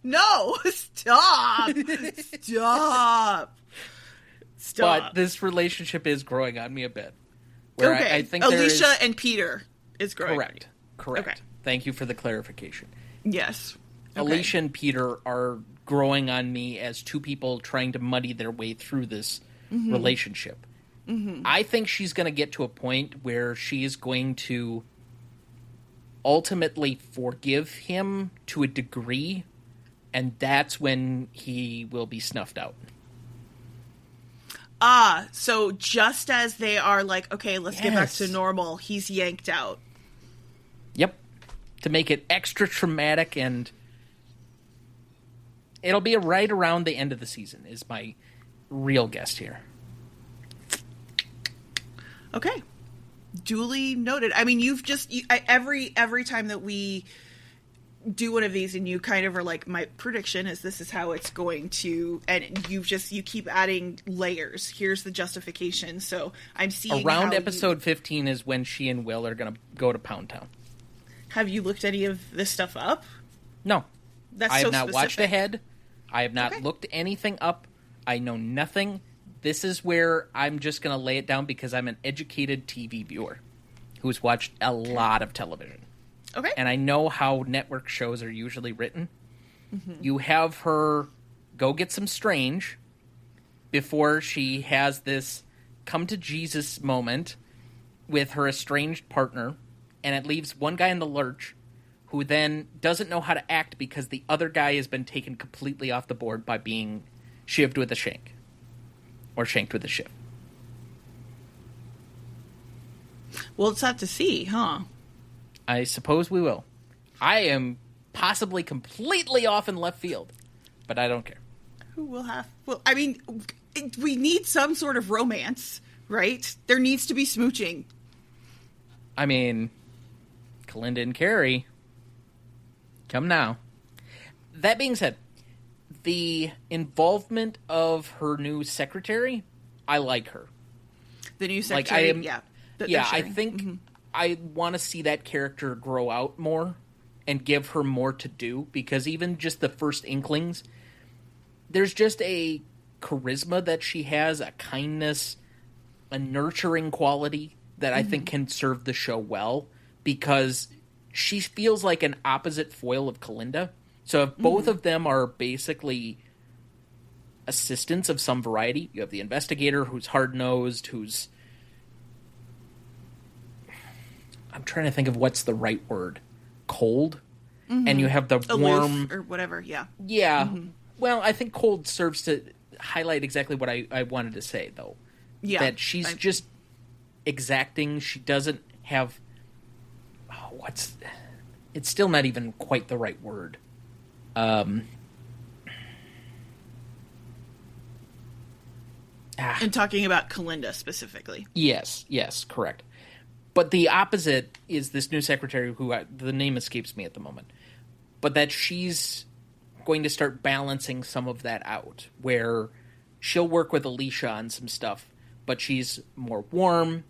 A: No, stop. Stop.
B: But this relationship is growing on me a bit. Where
A: okay.
B: I think
A: Alicia and Peter is growing.
B: Correct.
A: Okay.
B: Thank you for the clarification.
A: Yes. Okay.
B: Alicia and Peter are growing on me as two people trying to muddy their way through this relationship. I think she's going to get to a point where she is going to ultimately forgive him to a degree, and that's when he will be snuffed out.
A: So just as they are like, okay, let's get back to normal, he's yanked out.
B: Yep. To make it extra traumatic, and it'll be right around the end of the season is my real guess here.
A: Okay. Duly noted. I mean, every time that we do one of these and you kind of are like, my prediction is this is how it's going to, and you keep adding layers. Here's the justification. So I'm seeing
B: around episode 15 is when she and Will are going to go to Pound Town.
A: Have you looked any of this stuff up?
B: No. I have not watched
A: specific.
B: ahead. I have not looked anything up. I know nothing. This is where I'm just going to lay it down because I'm an educated TV viewer who's watched a lot of television.
A: Okay.
B: And I know how network shows are usually written.
A: Mm-hmm.
B: You have her go get some strange before she has this come to Jesus moment with her estranged partner, and it leaves one guy in the lurch who then doesn't know how to act because the other guy has been taken completely off the board by being shivved with a shank. Or shanked with a shiv.
A: Well, it's have to see, huh?
B: I suppose we will. I am possibly completely off in left field, but I don't care.
A: Who will have... Well, I mean, we need some sort of romance, right? There needs to be smooching.
B: I mean, Kalinda and Carrie, come now. That being said, the involvement of her new secretary, I like her.
A: The new secretary,
B: I think I want to see that character grow out more and give her more to do, because even just the first inklings, there's just a charisma that she has, a kindness, a nurturing quality that I think can serve the show well, because she feels like an opposite foil of Kalinda. So if both of them are basically assistants of some variety, you have the investigator who's hard-nosed, who's... I'm trying to think of what's the right word. Cold? And you have the
A: aloof,
B: warm...
A: or whatever, yeah.
B: Yeah. Well, I think cold serves to highlight exactly what I wanted to say, though.
A: Yeah.
B: That she's just exacting. She doesn't have... It's still not even quite the right word.
A: And talking about Kalinda specifically.
B: Yes, correct. But the opposite is this new secretary who the name escapes me at the moment. But that she's going to start balancing some of that out, where she'll work with Alicia on some stuff, but she's more warm.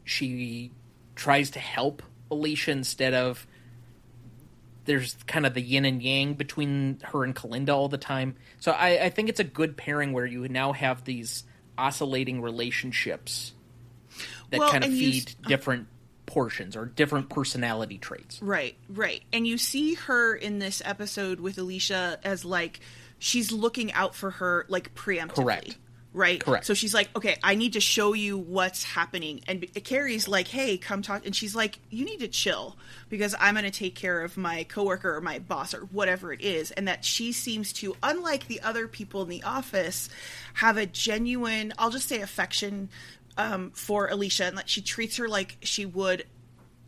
B: She tries to help Alicia instead of... There's kind of the yin and yang between her and Kalinda all the time. So I think it's a good pairing where you now have these oscillating relationships that kind of feed different portions or different personality traits.
A: Right. And you see her in this episode with Alicia as, like, she's looking out for her, like, preemptively.
B: Correct.
A: Right?
B: Correct.
A: So she's like, okay, I need to show you what's happening. And Carrie's like, hey, come talk. And she's like, you need to chill because I'm going to take care of my coworker or my boss or whatever it is. And that she seems to, unlike the other people in the office, have a genuine, I'll just say affection for Alicia. And that she treats her like she would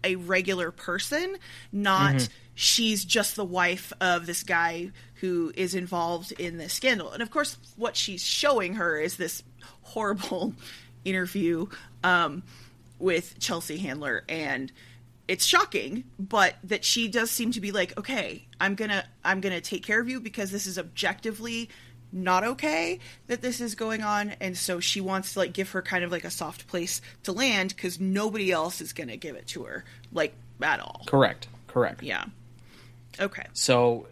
A: a regular person, not she's just the wife of this guy who is involved in this scandal. And of course, what she's showing her is this horrible interview with Chelsea Handler, and it's shocking, but that she does seem to be like, okay, I'm gonna take care of you because this is objectively not okay that this is going on. And so she wants to, like, give her kind of like a soft place to land because nobody else is gonna give it to her, like, at all.
B: Correct.
A: Yeah. Okay.
B: So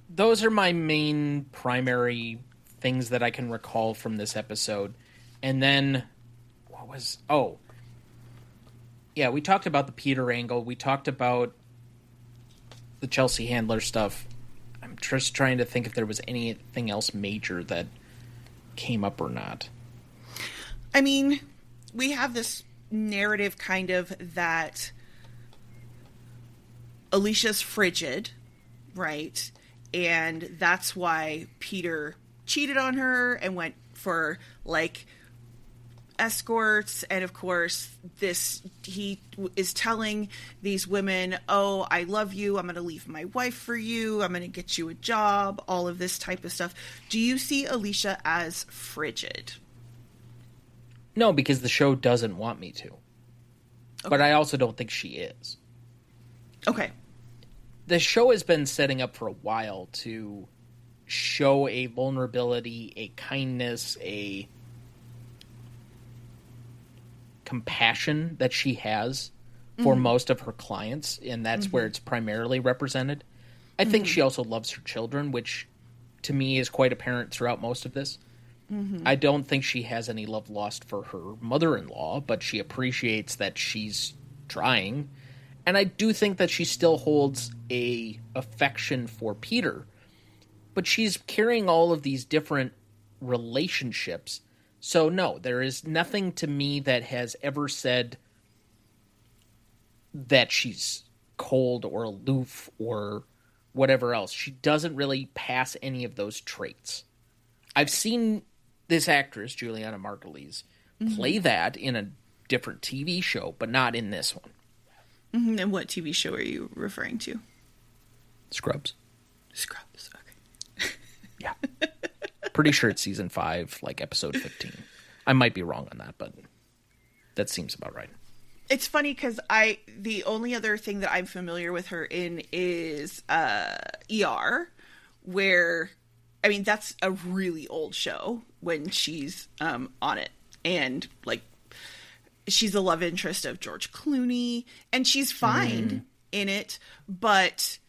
B: those are my main primary things that I can recall from this episode. And then we talked about the Peter angle. We talked about the Chelsea Handler stuff. I'm just trying to think if there was anything else major that came up or not.
A: I mean, we have this narrative kind of that Alicia's frigid, right? And that's why Peter cheated on her and went for, like, escorts. And of course, he is telling these women, oh, I love you. I'm going to leave my wife for you. I'm going to get you a job, all of this type of stuff. Do you see Alicia as frigid?
B: No, because the show doesn't want me to. Okay. But I also don't think she is.
A: Okay.
B: the show has been setting up for a while to show a vulnerability, a kindness, a compassion that she has for most of her clients, and that's where it's primarily represented. I think she also loves her children, which to me is quite apparent throughout most of this. I don't think she has any love lost for her mother-in-law, but she appreciates that she's trying. And I do think that she still holds a affection for Peter. But she's carrying all of these different relationships. So no, there is nothing to me that has ever said that she's cold or aloof or whatever else. She doesn't really pass any of those traits. I've seen this actress, Juliana Margulies, play that in a different TV show, but not in this one.
A: And what TV show are you referring to?
B: Scrubs.
A: Scrubs, okay.
B: Yeah. Pretty sure it's season 5, like episode 15. I might be wrong on that, but that seems about right.
A: It's funny because the only other thing that I'm familiar with her in is ER, where, I mean, that's a really old show when she's on it. And, like, she's the love interest of George Clooney, and she's fine in it, but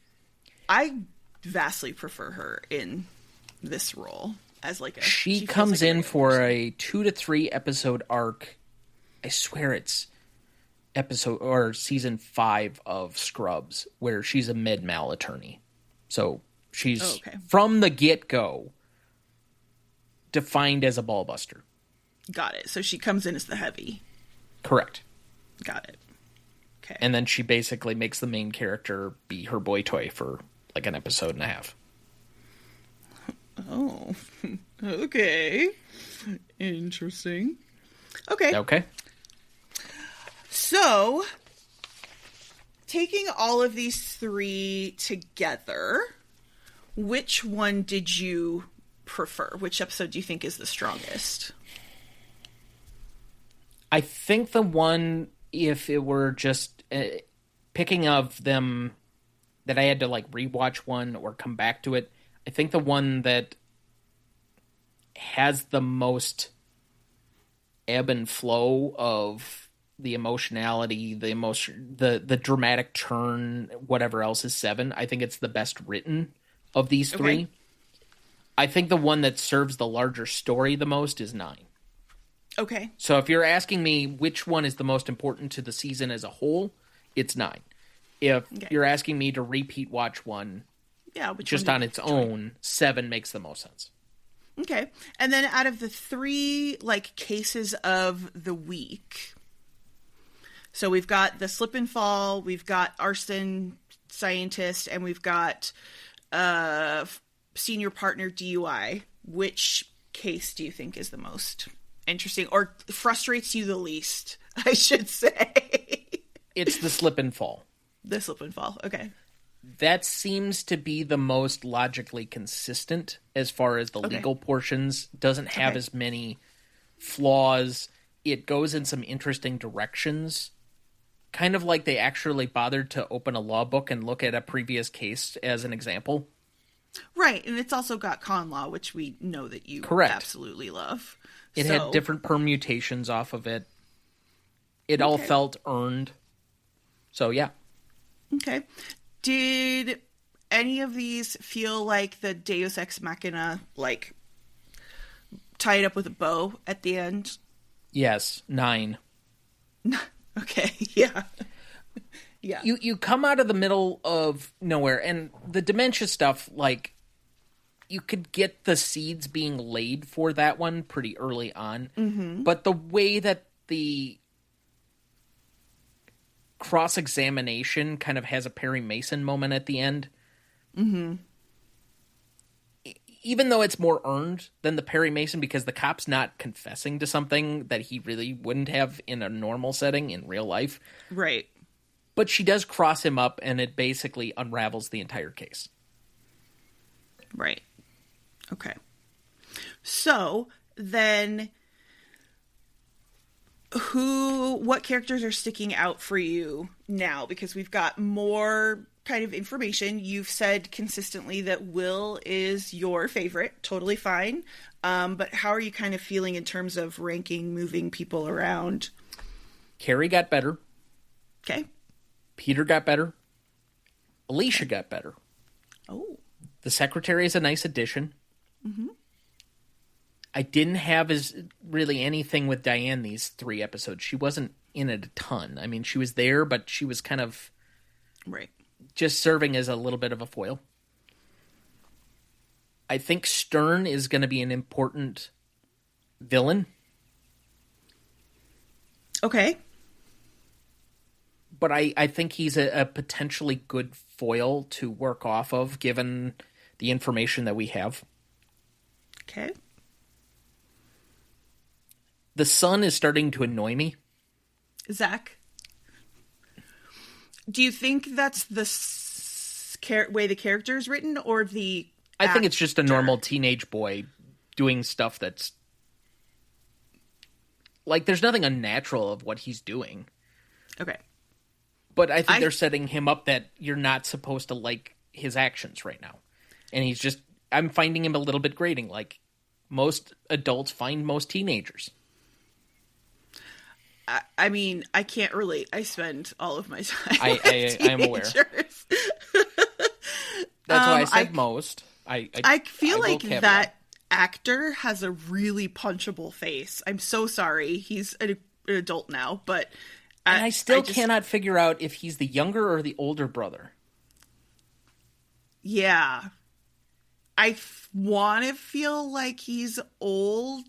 A: I vastly prefer her in this role as, like,
B: she comes in for a 2 to 3 episode arc. I swear it's episode or season 5 of Scrubs, where she's a med-mal attorney. So she's from the get-go defined as a ball buster.
A: Got it. So she comes in as the heavy.
B: Correct.
A: Got it. Okay.
B: And then she basically makes the main character be her boy toy for like an episode and a half.
A: Oh, okay. Interesting. Okay.
B: Okay.
A: So, taking all of these 3 together, which one did you prefer? Which episode do you think is the strongest?
B: I think the one, if it were just picking of them that I had to like rewatch one or come back to it, I think the one that has the most ebb and flow of the emotionality, the emotion, the dramatic turn, whatever else is 7. I think it's the best written of these 3.
A: Okay.
B: I think the one that serves the larger story the most is 9.
A: Okay.
B: So if you're asking me which one is the most important to the season as a whole, it's 9. If you're asking me to repeat watch one, just on its own, 7 makes the most sense.
A: Okay. And then out of the 3, like, cases of the week, so we've got the slip and fall, we've got arson scientist, and we've got senior partner DUI. Which case do you think is the most interesting or frustrates you the least, I should say?
B: It's the slip and fall.
A: The slip and fall. Okay.
B: That seems to be the most logically consistent as far as the legal portions. Doesn't have as many flaws. It goes in some interesting directions. Kind of like they actually bothered to open a law book and look at a previous case as an example.
A: Right. And it's also got con law, which we know that you absolutely love.
B: It had different permutations off of it. It all felt earned. So, yeah.
A: Okay. Did any of these feel like the Deus Ex Machina, like, tied up with a bow at the end?
B: Yes, 9.
A: Okay, yeah. Yeah.
B: You come out of the middle of nowhere, and the dementia stuff, like, you could get the seeds being laid for that one pretty early on. Mm-hmm. But the way that the cross-examination kind of has a Perry Mason moment at the end. Mm-hmm. Even though it's more earned than the Perry Mason, because the cop's not confessing to something that he really wouldn't have in a normal setting in real life.
A: Right.
B: But she does cross him up, and it basically unravels the entire case.
A: Right. Okay. So, then, what characters are sticking out for you now? Because we've got more kind of information. You've said consistently that Will is your favorite. Totally fine. But how are you kind of feeling in terms of ranking, moving people around?
B: Carrie got better.
A: Okay.
B: Peter got better. Alicia got better.
A: Oh.
B: The secretary is a nice addition. Mm-hmm. I didn't have really anything with Diane these 3 episodes. She wasn't in it a ton. I mean, she was there, but she was kind of
A: right,
B: just serving as a little bit of a foil. I think Stern is going to be an important villain.
A: Okay.
B: But I think he's a potentially good foil to work off of, given the information that we have.
A: Okay.
B: The son is starting to annoy me.
A: Zach, do you think that's the way the character is written, or the
B: I think it's just a normal teenage boy doing stuff that's... Like, there's nothing unnatural of what he's doing.
A: Okay.
B: But I think they're setting him up that you're not supposed to like his actions right now. And he's just... I'm finding him a little bit grating, like most adults find most teenagers.
A: I mean, I can't relate. I spend all of my time
B: I am aware. That's why I said most.
A: I feel like that actor has a really punchable face. I'm so sorry. He's an adult now, but...
B: And I still cannot figure out if he's the younger or the older brother.
A: Yeah. I want to feel like he's older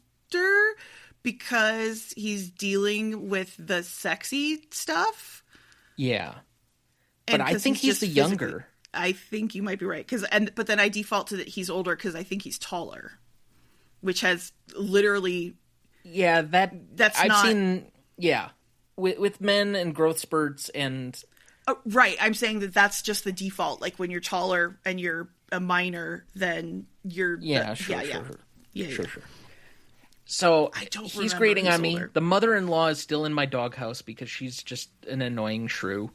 A: because he's dealing with the sexy stuff.
B: Yeah. But I think he's the younger.
A: I think you might be right. But then I default to that he's older because I think he's taller. Which has literally...
B: Yeah, I've seen... Yeah. With men and growth spurts and...
A: right, I'm saying that's just the default. Like, when you're taller and you're a minor, then you're...
B: Sure.
A: Sure.
B: So, he's grating on me. The mother-in-law is still in my doghouse because she's just an annoying shrew.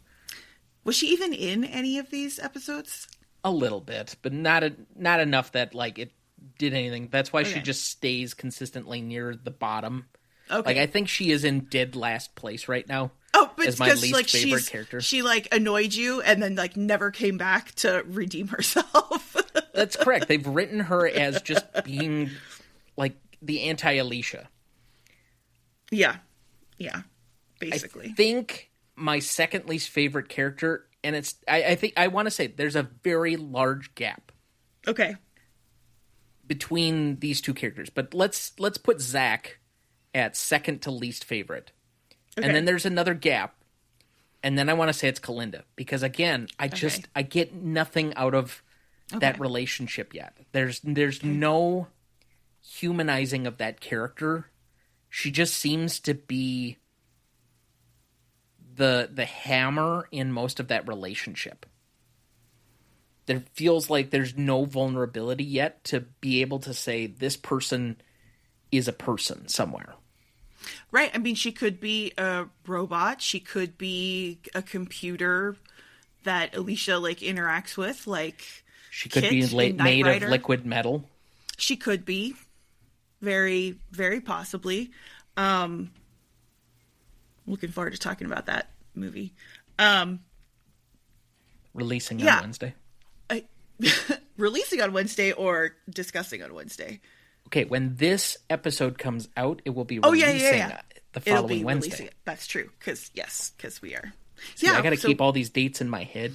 A: Was she even in any of these episodes?
B: A little bit, but not enough that, like, it did anything. That's why she just stays consistently near the bottom. Okay. Like, I think she is in dead last place right now.
A: Oh, but
B: as my least favorite character.
A: She, like, annoyed you and then, like, never came back to redeem herself.
B: That's correct. They've written her as just being, like, the anti-Alicia.
A: Yeah, basically.
B: I think my second least favorite character, and it's... I think I want to say there's a very large gap.
A: Okay.
B: Between these two characters. But let's put Zach at second to least favorite. Okay. And then there's another gap. And then I want to say it's Kalinda. Because again, I get nothing out of that relationship yet. There's no humanizing of that character. She just seems to be the hammer in most of that relationship. There feels like there's no vulnerability yet to be able to say this person is a person somewhere.
A: Right. I mean, she could be a robot. She could be a computer that Alicia, like, interacts with, like...
B: She could be made of liquid metal.
A: She could be. Very, very possibly. Looking forward to talking about that movie.
B: Releasing on Wednesday.
A: Releasing on Wednesday or discussing on Wednesday?
B: Okay, when this episode comes out, it will be releasing the following Wednesday.
A: That's true, because we are.
B: See, I got to keep all these dates in my head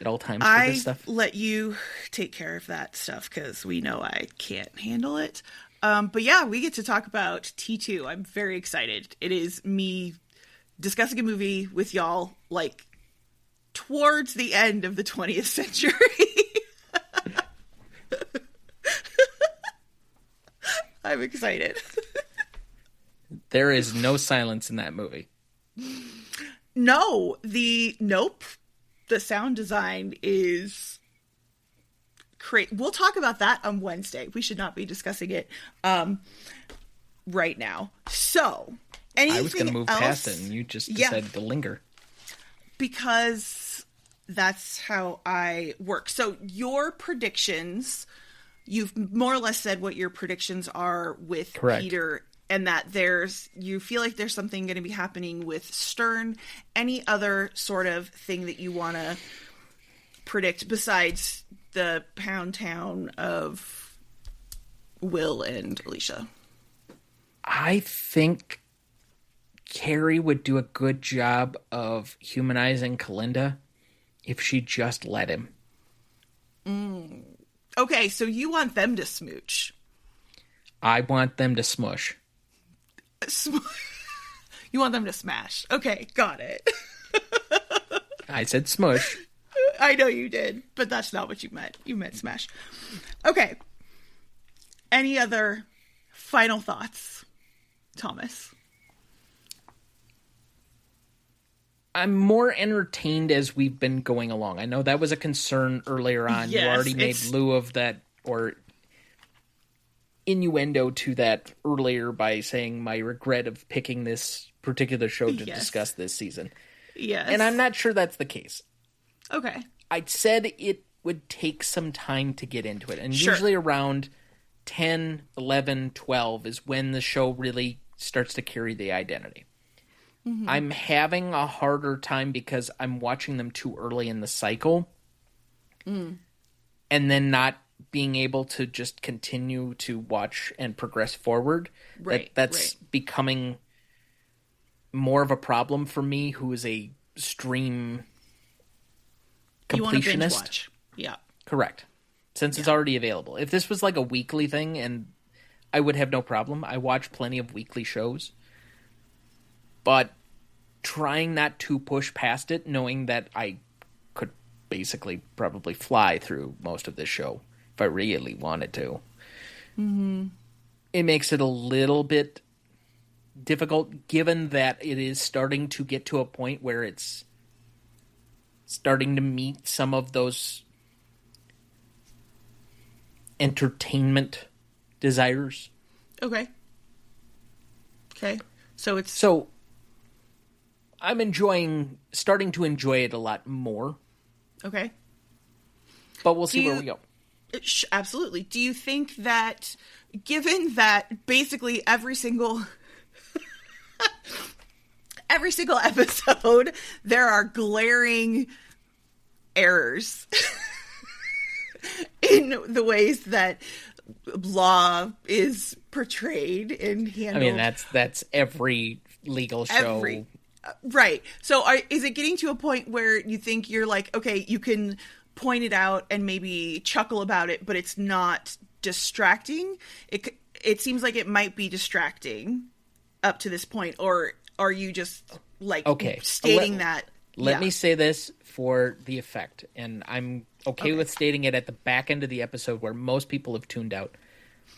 B: at all times for this stuff.
A: I let you take care of that stuff, because we know I can't handle it. But yeah, we get to talk about T2. I'm very excited. It is me discussing a movie with y'all, like, towards the end of the 20th century. I'm excited.
B: There is no silence in that movie.
A: No, the sound design is great. We'll talk about that on Wednesday. We should not be discussing it right now. So, Anything
B: I was going to move
A: else?
B: past it, and you just decided to linger.
A: Because that's how I work. So your predictions, you've more or less said what your predictions are with
B: Correct.
A: Peter, and that you feel like there's something going to be happening with Stern. Any other sort of thing that you want to predict besides the Pound Town of Will and Alicia?
B: I think Carrie would do a good job of humanizing Kalinda if she just let him.
A: Okay, so you want them to smooch.
B: I want them to smush.
A: You want them to smash. Okay, got it.
B: I said smush.
A: I know you did, but that's not what you meant. You meant smash. Okay. Any other final thoughts, Thomas?
B: I'm more entertained as we've been going along. I know that was a concern earlier on.
A: Yes,
B: you already made lieu of that, or innuendo to that earlier by saying my regret of picking this particular show to discuss this season.
A: Yes.
B: And I'm not sure that's the case.
A: Okay.
B: I said it would take some time to get into it. And usually around 10, 11, 12 is when the show really starts to carry the identity. Mm-hmm. I'm having a harder time because I'm watching them too early in the cycle. And then not being able to just continue to watch and progress forward. That's becoming more of a problem for me, who is a stream completionist.
A: You want to binge watch. Yeah.
B: Correct. Since it's already available. If this was like a weekly thing, and I would have no problem. I watch plenty of weekly shows. But trying not to push past it, knowing that I could basically probably fly through most of this show if I really wanted to. Mm-hmm. It makes it a little bit difficult, given that it is starting to get to a point where it's starting to meet some of those entertainment desires. Okay. So I'm starting to enjoy it a lot more. Okay. But we'll see where we go.
A: Absolutely. Do you think that, given that basically every single episode there are glaring errors in the ways that law is portrayed and handled?
B: I mean, that's every legal show.
A: Right. So is it getting to a point where you think you're like, okay, you can point it out and maybe chuckle about it, but it's not distracting? It seems like it might be distracting up to this point, or are you just like stating that?
B: Let me say this for the effect, and I'm okay with stating it at the back end of the episode where most people have tuned out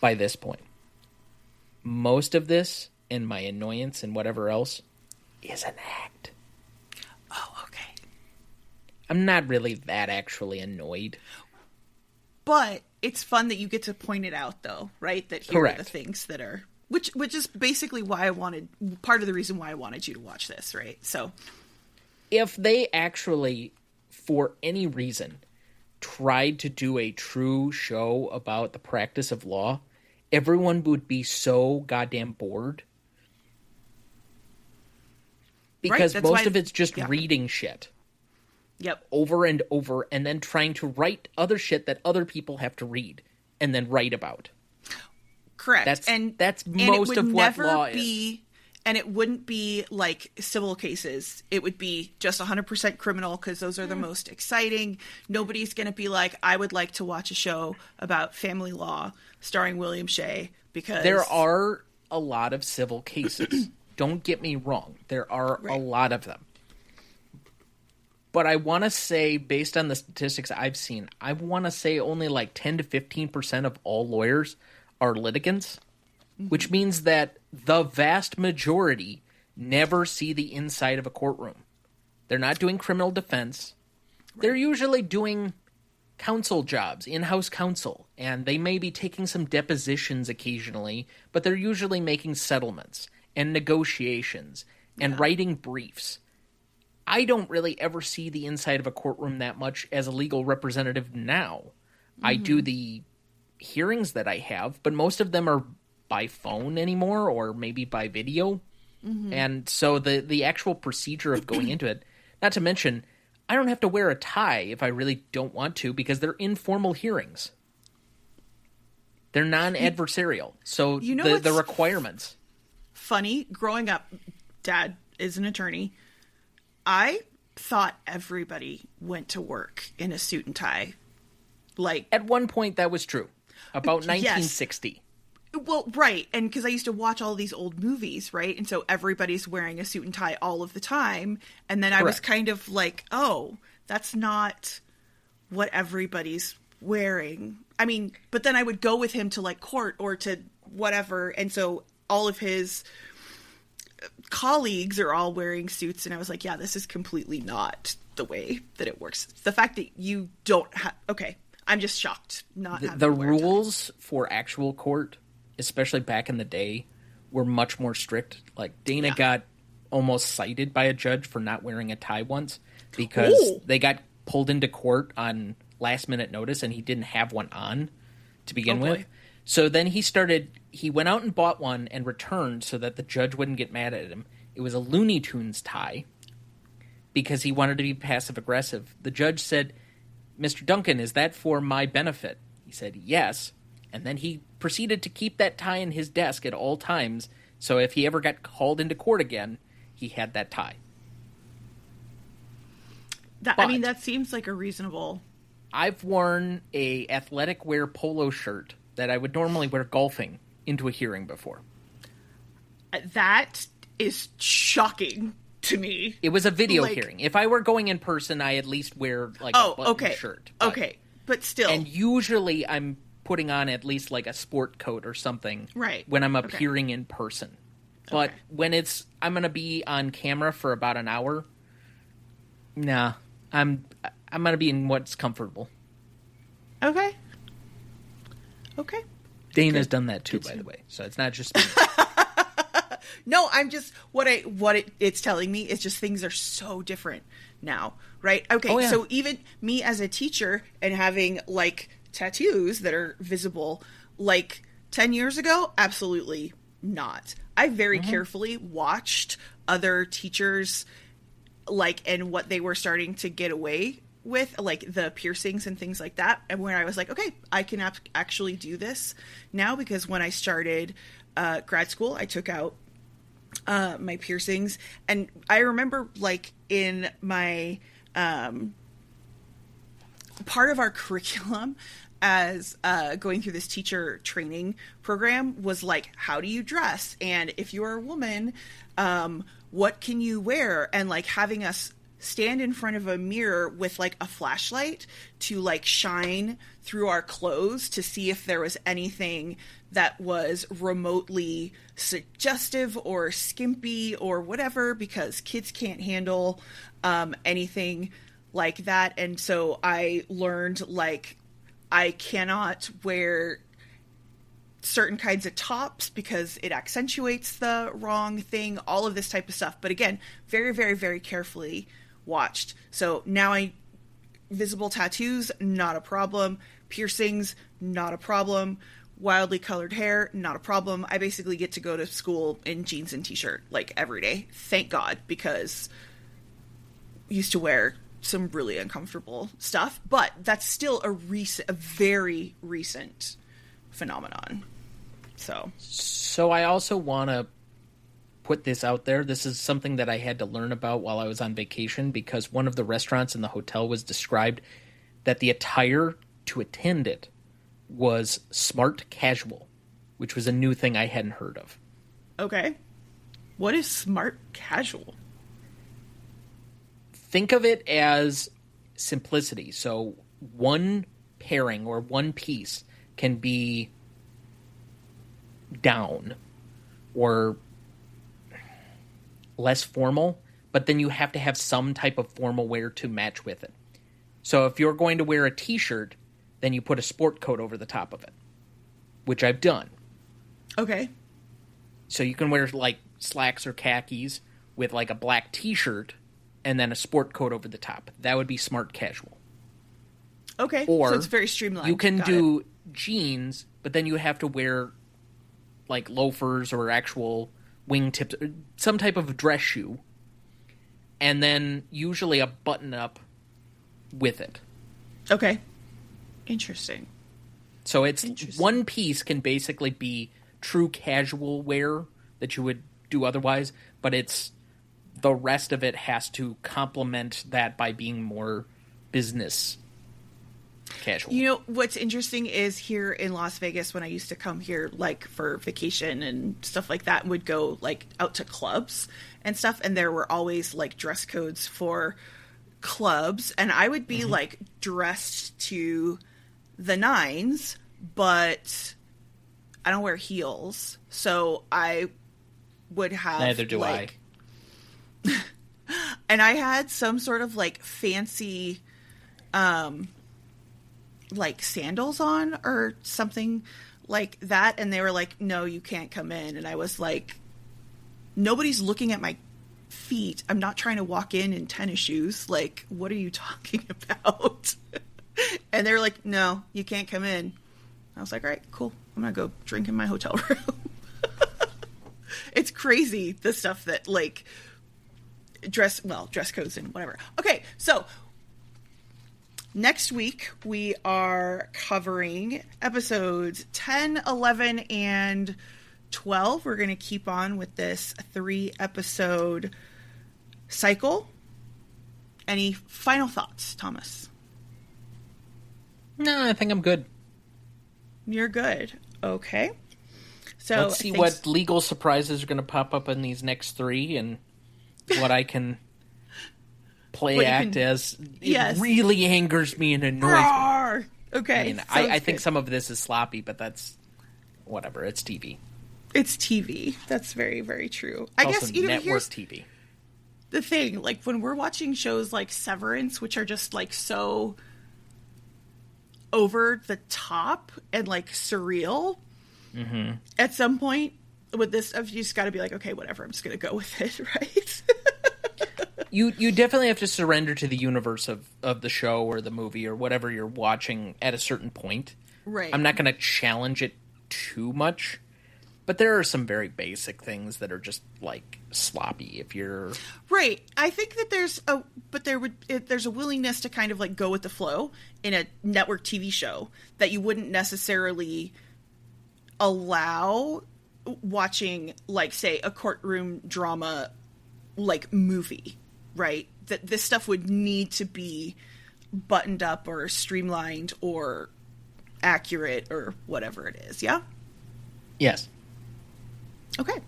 B: by this point. Most of this, and my annoyance and whatever else, is an act.
A: Oh, okay.
B: I'm not really that actually annoyed.
A: But it's fun that you get to point it out, though, right? That here are the things that are... Which is basically why part of the reason why I wanted you to watch this, right? So...
B: If they actually, for any reason, tried to do a true show about the practice of law, everyone would be so goddamn bored. Because most of it's just reading shit.
A: Yep.
B: Over and over, and then trying to write other shit that other people have to read and then write about.
A: Correct.
B: That's most of what law is.
A: And it wouldn't be like civil cases. It would be just 100% criminal, because those are the most exciting. Nobody's going to be like, I would like to watch a show about family law starring William Shea, because...
B: There are a lot of civil cases. Don't get me wrong. There are a lot of them. But I want to say, based on the statistics I've seen, I want to say only like 10 to 15% of all lawyers are litigants, which means that the vast majority never see the inside of a courtroom. They're not doing criminal defense. They're usually doing counsel jobs, in-house counsel, and they may be taking some depositions occasionally, but they're usually making settlements. and negotiations and writing briefs. I don't really ever see the inside of a courtroom that much as a legal representative now. I do the hearings that I have, but most of them are by phone anymore or maybe by video. And so the actual procedure of going into it, not to mention, I don't have to wear a tie if I really don't want to because they're informal hearings. They're non-adversarial. So the requirements.
A: Funny, growing up, Dad is an attorney. I thought everybody went to work in a suit and tie. Like,
B: at one point that was true. About 1960.
A: Yes. Well, right. And because I used to watch all these old movies, right? And so everybody's wearing a suit and tie all of the time. And then I was kind of like, oh, that's not what everybody's wearing. I mean, but then I would go with him to like court or to whatever. And so all of his colleagues are all wearing suits. And I was like, yeah, this is completely not the way that it works. The fact that you don't have, okay, I'm just shocked. Not
B: the rules for actual court, especially back in the day, were much more strict. Like Dana got almost cited by a judge for not wearing a tie once because they got pulled into court on last minute notice and he didn't have one on to begin with. So then he went out and bought one and returned so that the judge wouldn't get mad at him. It was a Looney Tunes tie because he wanted to be passive aggressive. The judge said, "Mr. Duncan, is that for my benefit?" He said, "Yes." And then he proceeded to keep that tie in his desk at all times, so if he ever got called into court again, he had that tie.
A: I mean, that seems like a reasonable...
B: I've worn a athletic wear polo shirt that I would normally wear golfing into a hearing before.
A: That is shocking to me.
B: It was a video hearing. If I were going in person, I at least wear like a button shirt.
A: But still.
B: And usually I'm putting on at least like a sport coat or something when I'm appearing in person. But when I'm going to be on camera for about an hour, nah, I'm going to be in what's comfortable.
A: Okay.
B: Dana's done that too, by the way. So it's not just me.
A: No, I'm just it's telling me is just things are so different now, right? Okay, so even me as a teacher and having like tattoos that are visible, like 10 years ago, absolutely not. I very carefully watched other teachers and what they were starting to get away with, like the piercings and things like that, and where I was like, okay, I can actually do this now, because when I started grad school, I took out my piercings, and I remember like in my part of our curriculum as going through this teacher training program was like, how do you dress, and if you're a woman, what can you wear, and like having us stand in front of a mirror with like a flashlight to like shine through our clothes to see if there was anything that was remotely suggestive or skimpy or whatever, because kids can't handle anything like that. And so I learned like I cannot wear certain kinds of tops because it accentuates the wrong thing, all of this type of stuff. But again, very, very, very carefully watched. So now visible tattoos, not a problem. Piercings, not a problem. Wildly colored hair, not a problem. I basically get to go to school in jeans and t-shirt like every day. Thank God, because I used to wear some really uncomfortable stuff, but that's still a very recent phenomenon. So
B: I also want to put this out there. This is something that I had to learn about while I was on vacation, because one of the restaurants in the hotel was described that the attire to attend it was smart casual, which was a new thing I hadn't heard of.
A: Okay. What is smart casual?
B: Think of it as simplicity. So one pairing or one piece can be down or less formal, but then you have to have some type of formal wear to match with it. So if you're going to wear a t-shirt, then you put a sport coat over the top of it, which I've done.
A: Okay.
B: So you can wear like slacks or khakis with like a black t-shirt and then a sport coat over the top. That would be smart casual.
A: Okay,
B: or
A: so it's very streamlined.
B: You can do jeans, but then you have to wear like loafers or actual wingtips, or some type of dress shoe, and then usually a button-up with it.
A: Okay. Interesting.
B: So it's one piece can basically be true casual wear that you would do otherwise, but it's the rest of it has to complement that by being more business casual.
A: You know, what's interesting is here in Las Vegas, when I used to come here, like, for vacation and stuff like that, would go, like, out to clubs and stuff, and there were always, like, dress codes for clubs, and I would be, like, dressed to the nines, but I don't wear heels, so I would have...
B: Neither do
A: like, I. And I had some sort of, like, fancy... like sandals on or something like that, and they were like, no, you can't come in. And I was like, nobody's looking at my feet. I'm not trying to walk in tennis shoes. Like, what are you talking about? And they were like, no, you can't come in. I was like, all right, cool, I'm gonna go drink in my hotel room. It's crazy, the stuff that, like, dress codes and whatever. Okay, so next week, we are covering episodes 10, 11, and 12. We're going to keep on with this 3-episode cycle. Any final thoughts, Thomas?
B: No, I think I'm good.
A: You're good. Okay. So
B: let's see what legal surprises are going to pop up in these next 3 and what I can... play act as it really angers me and annoys me.
A: Okay.
B: I mean, I think some of this is sloppy, but that's whatever. It's TV.
A: It's TV. That's very, very true.
B: I guess network TV.
A: The thing, like, when we're watching shows like Severance, which are just like so over the top and like surreal, at some point with this stuff, you just got to be like, okay, whatever. I'm just going to go with it, right?
B: You definitely have to surrender to the universe of the show or the movie or whatever you're watching at a certain point.
A: Right.
B: I'm not going to challenge it too much, but there are some very basic things that are just, like, sloppy if you're...
A: Right. I think that there's a willingness to kind of, like, go with the flow in a network TV show that you wouldn't necessarily allow watching, like, say, a courtroom drama, like, movie. Right? That this stuff would need to be buttoned up or streamlined or accurate or whatever it is. Yeah?
B: Yes.
A: Okay.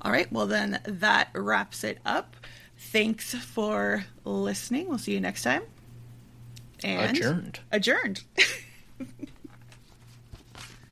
A: All right. Well, then that wraps it up. Thanks for listening. We'll see you next time. And
B: Adjourned.